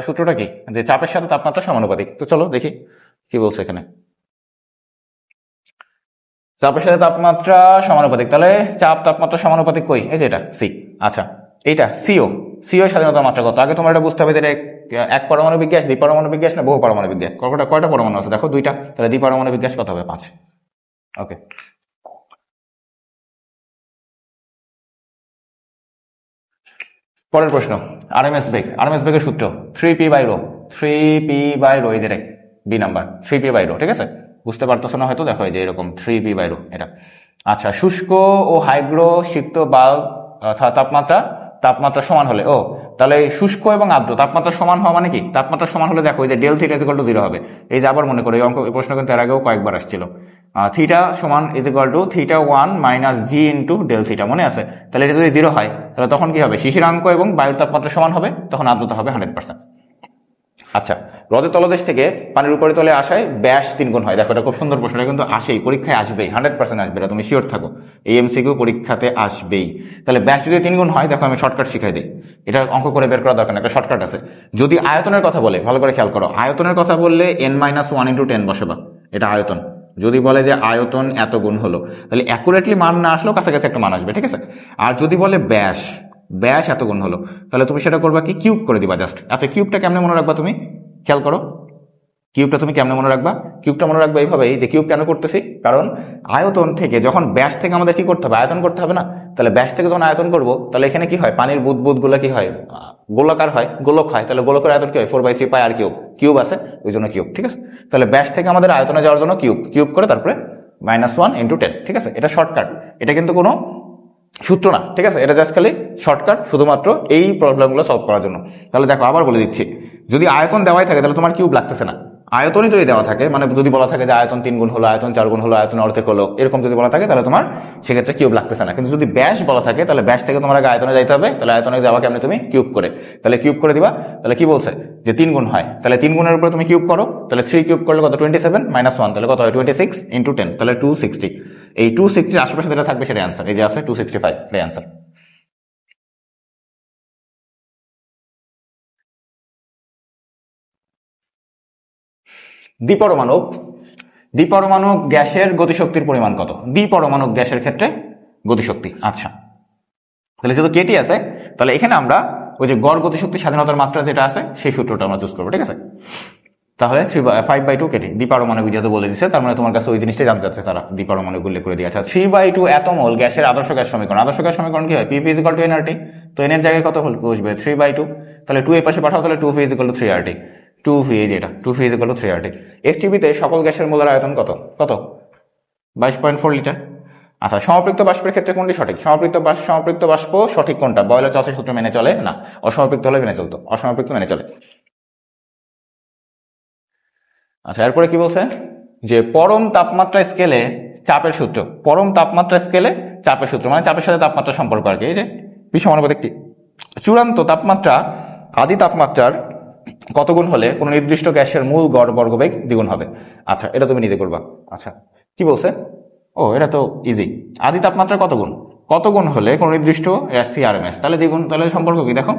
সূত্রটা কি, যে চাপের সাথে তাপমাত্রা সমানুপাতিক। তো চলো দেখি কি বলছে এখানে। চাপের সাথে তাপমাত্রা সমানুপাতিক, তাহলে চাপ তাপমাত্রা সমানুপাতিক কই, এই যে এটা সি। আচ্ছা, এইটা সিও স্বাধীনতার মাত্রা কত, আগে তোমার এটা বুঝতে হবে যে এক পারমাণবিক গ্যাস, দ্বিপারমাণবিক গ্যাস না বহু পারমাণবিক গ্যাস। কয়টা পরমাণু আছে দেখো, 2টা, তাহলে দ্বিপারমাণবিক গ্যাস কত হবে, 5। ওকে, পরের প্রশ্ন। আরএমএস বেগের সূত্র 3p/ρ, 3p/ρ, এই যেটাই বি নাম্বার, 3p/ρ, ঠিক আছে? বুঝতে পারতেছো না হয়তো, দেখো এই যে এরকম 3p/ρ এটা। আচ্ছা, শুষ্ক ও হাইগ্রো সিক্ত বাল্ব তাপমাত্রা তাপমাত্রা সমান হলে, তাহলে শুষ্ক এবং আর্দ্র তাপমাত্রা সমান হওয়া মানে কি, তাপমাত্রা সমান হলে দেখো এই যে del theta is equal to 0 হবে। এই যে আবার মনে করো, এই প্রশ্ন কিন্তু এর আগেও কয়েকবার আসছিল। থিটা সমান is equal to θ1 minus G into del theta, মনে আছে? তাহলে এটা যদি 0 হয় তাহলে তখন কি হবে, শিশিরাঙ্ক এবং বায়ুর তাপমাত্রা সমান হবে, তখন আর্দ্রতা হবে 100%। আচ্ছা, হ্রদের তলদেশ থেকে পানির উপরিতলে আসায় ব্যাস 3 গুণ হয়। দেখো এটা খুব সুন্দর প্রশ্ন, এটা কিন্তু আসেই, পরীক্ষায় আসবেই, 100% আসবে, এটা তুমি শিওর থাকো, এই এমসিকিউ পরীক্ষাতে আসবেই। তাহলে ব্যাস যদি 3 গুণ হয়, দেখো আমি শর্টকাট শিখাই দিই, এটা অঙ্ক করে বের করা দরকার না, একটা শর্টকাট আছে। যদি আয়তনের কথা বলে, ভালো করে খেয়াল করো, আয়তনের কথা বললে n-1 ইন্টু 10 বসাবা, এটা আয়তন। যদি বলে যে আয়তন এত গুণ হলো, তাহলে অ্যাকুরেটলি মান না আসলেও কাছাকাছি একটা মান আসবে, ঠিক আছে? আর যদি বলে ব্যাস, ব্যাস এত গুণ হলো, তাহলে তুমি সেটা করবা কি, কিউব করে দিবা জাস্ট। আচ্ছা, কিউবটা কেমনে মনে রাখবা তুমি, খেয়াল করো, কিউবটা তুমি কেমনে মনে রাখবা, কিউবটা মনে রাখবা এইভাবেই, যে কিউব কেন করতেছি, কারণ আয়তন থেকে যখন ব্যাস থেকে আমাদের কি করতে হবে, আয়তন করতে হবে না। তাহলে ব্যাস থেকে যখন আয়তন করবো, তাহলে এখানে কি হয়, পানির বুদবুদ গুলো কি হয়, গোলাকার হয়, গোলক হয়। তাহলে গোলকের আয়তন কি হয়, 4/3 পাই আর কিউব আছে, ওই জন্য কিউব, ঠিক আছে? তাহলে ব্যাস থেকে আমাদের আয়তনে যাওয়ার জন্য কিউব করে তারপরে -1 ইন্টু 10, ঠিক আছে? এটা শর্টকাট, এটা কিন্তু কোনো সূত্র না, ঠিক আছে? এটা জাস্ট খালি শর্টকাট, শুধুমাত্র এই প্রবলেমগুলো সলভ করার জন্য। তাহলে দেখো আবার বলে দিচ্ছি, যদি আয়তন দেওয়াই থাকে তাহলে তোমার কিউব লাগতেছে না। আয়তনই যদি দেওয়া থাকে, মানে যদি বলা থাকে যে আয়তন 3 গুণ হলো, আয়তন 4 গুণ হলো, আয়তন অর্ধেক হলো, এরকম যদি বলা থাকে তাহলে তোমার সেক্ষেত্রে কিউব লাগতেছে না। কিন্তু যদি ব্যাস বলা থাকে, তাহলে ব্যাস থেকে তোমার আগে আয়তনে যাইতে হবে, তাহলে আয়তনে যাওয়া কেমনে, তুমি কিউব করে, তাহলে কিউব করে দিবা। তাহলে কি বলছে, যে 3 গুণ হয়, তাহলে 3 গুণের উপরে তুমি কিউব করো, তাহলে 3 কিউব করলে কত, 27 -1, তাহলে কত হয়, 26 ইন্টু 10, তাহলে 260। এই 260 আশেপাশে যেটা থাকবে সেটা অ্যান্সার, এই যে আছে 265, এটাই অ্যান্সার। দ্বিপরমাণুক দ্বিপরমাণুক গ্যাসের গতিশক্তির পরিমাণ কত, দ্বিপরমাণুক গ্যাসের ক্ষেত্রে গতিশক্তি। আচ্ছা, তাহলে যেহেতু কেটি আছে, তাহলে এখানে আমরা ওই যে গড় গতিশক্তি স্বাধীনতার মাত্রা যেটা আছে সেই সূত্রটা আমরা চুজ করবো, ঠিক আছে? তাহলে 5/2 কেটি, দ্বিপারমাণবিক যেহেতু বলে দিচ্ছে, তার মানে তোমার কাছে ওই জিনিসটাই জানতে চাচ্ছে তারা, দ্বিপারমাণবিক উল্লেখ করে দিয়েছে। 3/2 এতমোল গ্যাসের আদর্শ গ্যাস সমীকরণ, আদর্শ গ্যাস সমীকরণ কি হয়, পিপি ইজ ইকুয়াল টু এনআরটি। তো এন এর জায়গায় কত বসবে, 3/2, তাহলে 2 এর পাশে পাঠাও, তাহলে 2 V is equal two 3RT, 2 V, এই যে এটা 2 V is equal two 3RT। এসটিপিতে সকল গ্যাসের মোলার আয়তন কত, 22.4 লিটার। আচ্ছা, সমপৃক্ত বাষ্পের ক্ষেত্রে কোনটি সঠিক, সমপৃক্ত বাষ্প সঠিক কোনটা, বয়লার চলছে সূত্র মেনে চলে না, অসমপৃক্ত হলে মেনে চলতো, অসমপৃক্ত মেনে চলে। আচ্ছা, এরপরে কি বলছে, যে পরম তাপমাত্রা স্কেলে চাপের সূত্র, পরম তাপমাত্রা স্কেলে চাপের সূত্র মানে চাপের সাথে তাপমাত্রা সম্পর্ক আর কি, এই যে পি সমানুপাতিক টি। চূড়ান্ত তাপমাত্রা আদি তাপমাত্রার কত গুণ হলে কোন নির্দিষ্ট গ্যাসের মূল গড় বর্গবেগ দ্বিগুণ হবে। আচ্ছা, এটা তুমি নিজে করবা। আচ্ছা, কি বলছে, এটা তো ইজি, আদি তাপমাত্রা কত গুণ হলে কোন নির্দিষ্ট সিআরএমএস, তাহলে দ্বিগুণ, তাহলে সম্পর্ক কি দেখো,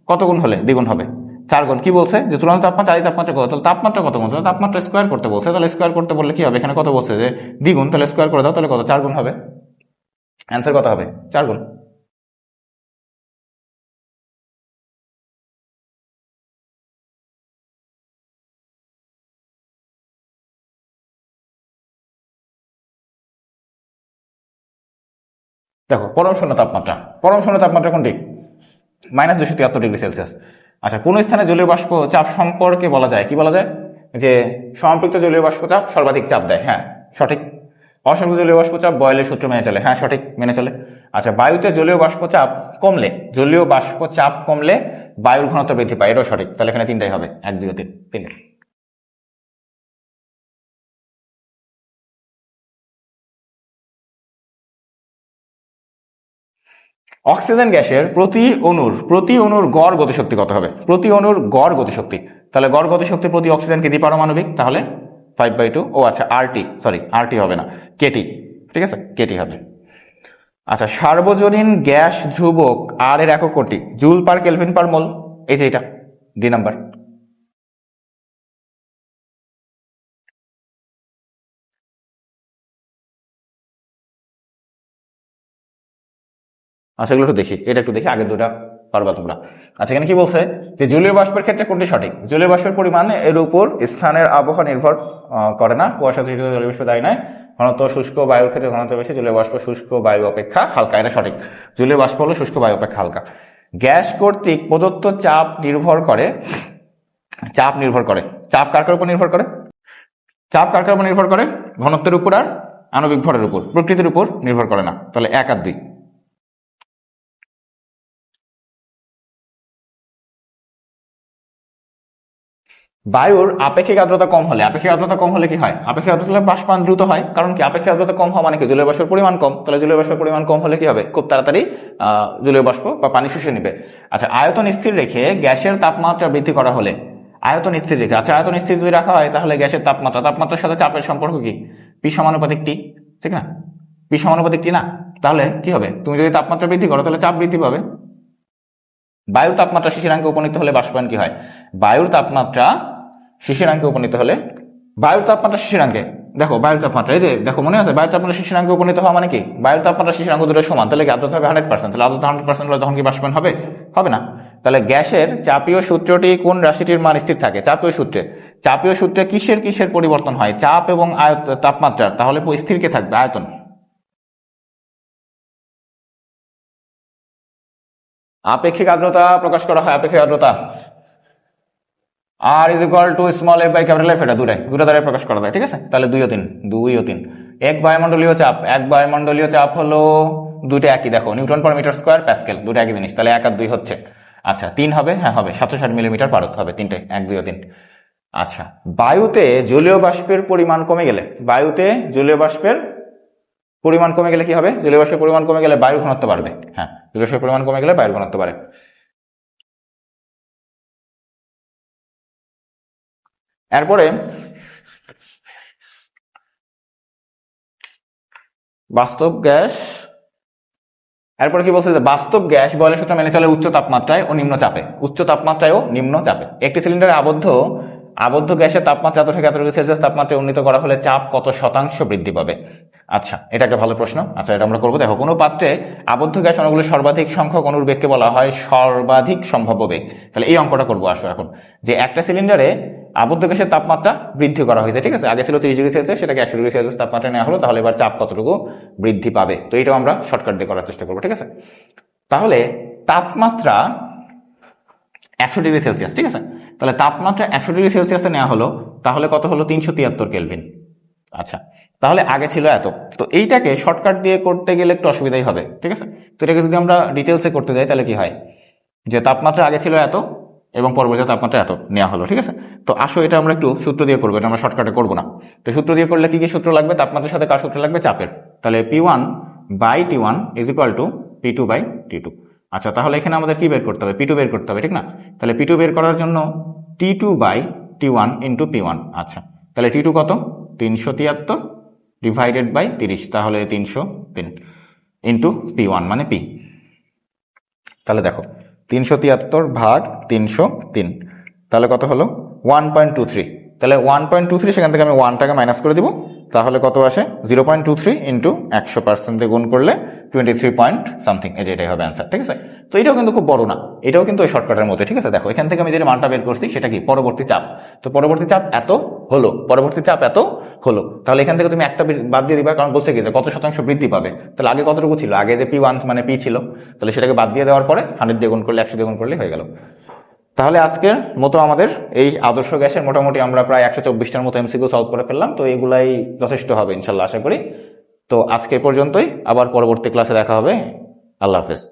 কত গুণ হলে দ্বিগুণ হবে, 4 গুণ। কি বলছে, যে চূড়ান্ত তাপমাত্রা আদি তাপমাত্রা কত, তাহলে তাপমাত্রা কত গুণ, তাহলে তাপমাত্রা স্কোয়ার করতে বলছে, তাহলে স্কোয়ার করতে বললে কি হবে, এখানে কত বলছে যে দ্বিগুণ, তাহলে স্কোয়ার করে দাও, তাহলে কত, 4 গুণ হবে। অ্যান্সার কত হবে, 4 গুণ। দেখো পরম শূন্য তাপমাত্রা কোনটি, -273 ডিগ্রি সেলসিয়াস। আচ্ছা, কোন স্থানে জলীয় বাষ্প চাপ সম্পর্কে বলা যায়, কি বলা যায়, যে সম্পৃক্ত জলীয় বাষ্প চাপ সর্বাধিক চাপ দেয়। হ্যাঁ সঠিক। অসম্পৃক্ত জলীয় বাষ্প চাপ বয়েলের সূত্র মেনে চলে। হ্যাঁ সঠিক, মেনে চলে। আচ্ছা, বায়ুতে জলীয় বাষ্প চাপ কমলে বায়ুর ঘনত্ব বৃদ্ধি পায়, এটাও সঠিক। তাহলে এখানে তিনটাই হবে, 1 2 3 তিনটে। অক্সিজেন গ্যাসের প্রতি অণুর গড় গতিশক্তি কত হবে? প্রতি অণুর গড় গতিশক্তি, তাহলে গড় গতিশক্তি প্রতি অক্সিজেন কেজি পারমাণবিক, তাহলে 5/2। ও আচ্ছা, আরটি হবে না, কেটি। ঠিক আছে, কেটি হবে। আচ্ছা, সার্বজনীন গ্যাস ধ্রুবক আর এর একক কোটি, জুল পার কেলভিন পার মোল। এই যে এটা ডি নাম্বার। আচ্ছা, এগুলো একটু দেখি, এটা একটু দেখি, আগের দুটা পারবা তোমরা। আচ্ছা, এখানে কি বলছে যে জলীয় বাষ্পের ক্ষেত্রে কোনটি সঠিক? জলীয় বাষ্পের পরিমাণ এর উপর স্থানের আবহাওয়া নির্ভর করে না, কুয়াশা সৃষ্ট জলীয় বাষ্প দায়ী নয়। ঘনত্ব শুষ্ক বায়ুর ক্ষেত্রে ঘনত্ব বেশি, জলীয় বাষ্প শুষ্ক বায়ু অপেক্ষা হালকা, এটা সঠিক। জলীয় বাষ্প হলো শুষ্ক বায়ু অপেক্ষা হালকা। গ্যাস কর্তৃক প্রদত্ত চাপ নির্ভর করে চাপ কার উপর নির্ভর করে? চাপ কার উপর নির্ভর করে? ঘনত্বের উপর আর আণবিক ভরের উপর, প্রকৃতির উপর নির্ভর করে না। তাহলে 1 আর 2। বায়ুর আপেক্ষিক আর্দ্রতা কম হলে কি হয়? আপেক্ষিক আর্দ্রতা হলে বাষ্পায়ন দ্রুত হয়। কারণ কি? আপেক্ষিক আর্দ্রতা কম হওয়া মানে কি? জলীয় বাষ্পের পরিমাণ কম। তাহলে জলীয় বাষ্পের পরিমাণ কম হলে কি হবে? খুব তাড়াতাড়ি জলীয় বাষ্প বা পানি শুষে নেবে। আচ্ছা, আয়তন স্থির রেখে গ্যাসের তাপমাত্রা বৃদ্ধি করা হলে, আয়তন স্থির রেখে, আচ্ছা আয়তন স্থির যদি রাখা হয় তাহলে গ্যাসের তাপমাত্রার সাথে চাপের সম্পর্ক কি? পি সমানুপাতিক টি, ঠিক না? পি সমানুপাতিক টি না? তাহলে কি হবে? তুমি যদি তাপমাত্রা বৃদ্ধি করো তাহলে চাপ বৃদ্ধি পাবে। বায়ুর তাপমাত্রা শিশিরাঙ্কে উপনীত হলে বাষ্পায়ন কি হয়? বায়ুর তাপমাত্রা শিশিরাঙ্কে উপনীত হলে, দেখো বায়ুর তাপমাত্রা, এই যে দেখো মনে আছে, বায়ুর তাপমাত্রা শিশিরাঙ্কে উপনীত হওয়া মানে কি? বায়ুর তাপমাত্রা শিশিরাঙ্ক দুটো সমান, তাহলে কি আর্দ্রতা হবে 100%? তাহলে আর্দ্রতা 100% হলে তখন কি বাষ্পায়ন হবে? হবে না। তাহলে গ্যাসের চাপীয় সূত্রটি কোন রাশিটির মান স্থির থাকে? চাপীয় সূত্রে কিসের পরিবর্তন হয়? চাপ এবং তাপমাত্রার। তাহলে স্থির কে থাকবে? আয়তন। আপেক্ষিক আর্দ্রতা প্রকাশ করা হয়, আপেক্ষিক আর্দ্রতা R is equal to small F by capital F, এটা দুটো দ্বারা প্রকাশ করা যায়। ঠিক আছে, তাহলে 2 ও 3। এক বায়ুমণ্ডলীয় চাপ হলো দুটো একই, দেখো newton per metre square, pascal, দুটো একই জিনিস। তাহলে 1 আর 2 হচ্ছে। আচ্ছা, 3 হবে? হ্যাঁ হবে, 760 মিলিমিটার পারদ হবে, তিনটে, 1 2 ও 3। আচ্ছা, বায়ুতে জলীয় বাষ্পের পরিমাণ কমে গেলে কি হবে? জলীয় বাষ্পের পরিমাণ কমে গেলে বায়ুর ঘনত্ব বাড়বে। হ্যাঁ, জলীয় বাষ্পের পরিমাণ কমে গেলে বায়ুর ঘনত্ব বাড়ে। এরপরে বাস্তব গ্যাস, এরপরে কি বলছে যে বাস্তব গ্যাস বয়লের সূত্র মেনে চলে উচ্চ তাপমাত্রায় ও নিম্ন চাপে। একটি সিলিন্ডারে আবদ্ধ গ্যাসের তাপমাত্রা এত থেকে এত ডিগ্রি সেলসিয়াস তাপমাত্রায় উন্নীত করা হলে চাপ কত শতাংশ বৃদ্ধি পাবে? আচ্ছা, এটা একটা ভালো প্রশ্ন। আচ্ছা, এটা আমরা করবো। দেখো, কোনো পাত্রে আবদ্ধ গ্যাস অণুগুলোর সর্বাধিক সংখ্যক অণুর বেগকে বলা হয় সর্বাধিক সম্ভাব্য বেগ। তাহলে এই অঙ্কটা করবো আসো এখন, যে একটা সিলিন্ডারে আবদ্ধ গ্যাসের তাপমাত্রা বৃদ্ধি করা হয়েছে। ঠিক আছে, আগে ছিল 30 ডিগ্রি সেলসিয়াস, সেটাকে 100 ডিগ্রি সেলসিয়াস তাপমাত্রা নেওয়া হলো। তাহলে এবার চাপ কতটুকু বৃদ্ধি পাবে? তো এটাও আমরা শর্টকাট দিয়ে করার চেষ্টা করবো। ঠিক আছে, তাহলে তাপমাত্রা 100 ডিগ্রি সেলসিয়াস। ঠিক আছে, তাহলে তাপমাত্রা 100 ডিগ্রি সেলসিয়াসে নেওয়া হলো, তাহলে কত হলো? 373 কেলভিন। আচ্ছা, তাহলে আগে ছিল এত। তো এইটাকে শর্টকাট দিয়ে করতে গেলে একটু অসুবিধাই হবে। ঠিক আছে, তো এটাকে যদি আমরা ডিটেলসে করতে যাই তাহলে কি হয়, যে তাপমাত্রা আগে ছিল এত এবং পরবর্তী তাপমাত্রা এত নেওয়া হলো। ঠিক আছে, তো আসো এটা আমরা একটু সূত্র দিয়ে করবো, এটা আমরা শর্টকাটে করবো না। তো সূত্র দিয়ে করলে কি সূত্র লাগবে? তাপমাত্রার সাথে কার সূত্র লাগবে? চাপের। তাহলে P1/T1 is equal two P2/T2। আচ্ছা, তাহলে এখানে আমাদের কি বের করতে হবে? P2 বের করতে হবে, ঠিক না? তাহলে P2 বের করার জন্য T2/T1 ইন্টু P1। আচ্ছা, তাহলে T2 কত? 373 ডিভাইডেড বাই 30, তাহলে 303 ইন্টু P1 মানে P। তাহলে দেখো 373 ভাগ 303, তাহলে কত হলো? 1.23। তাহলে 1.23, সেখান থেকে আমি 1টাকে মাইনাস করে দিব, তাহলে কত আসে 0.23 ইন্টু 100% গুণ করলে 23 পয়েন্ট সামথিং, এই যে এটাই হবে অ্যান্সার। ঠিক আছে, তো এটাও কিন্তু খুব বড় না, এটাও কিন্তু ওই শর্টকাটের মধ্যে। ঠিক আছে, দেখো এখান থেকে আমি যে মানটা বের করছি সেটা কি পরবর্তী চাপ, তো পরবর্তী চাপ এত হলো, পরবর্তী চাপ এত হলো, তাহলে এখান থেকে তুমি একটা বাদ দিয়ে দিবা, কারণ বলছে কি যে কত শতাংশ বৃদ্ধি পাবে, তাহলে আগে কতটুকু ছিল, আগে যে P1 মানে P ছিল, তাহলে সেটাকে বাদ দিয়ে দেওয়ার পরে 100 দিয়ে গুণ করলে 100 দিয়ে গুণ করলে হয়ে গেল। তাহলে আজকের মতো আমাদের এই আদর্শ গ্যাসের মোটামুটি আমরা প্রায় 124টার মতো এমসিকিউ সলভ করে ফেললাম, তো এগুলাই যথেষ্ট হবে ইনশাল্লাহ আশা করি। তো আজকে পর্যন্তই, আবার পরবর্তী ক্লাসে দেখা হবে। আল্লাহ হাফেজ।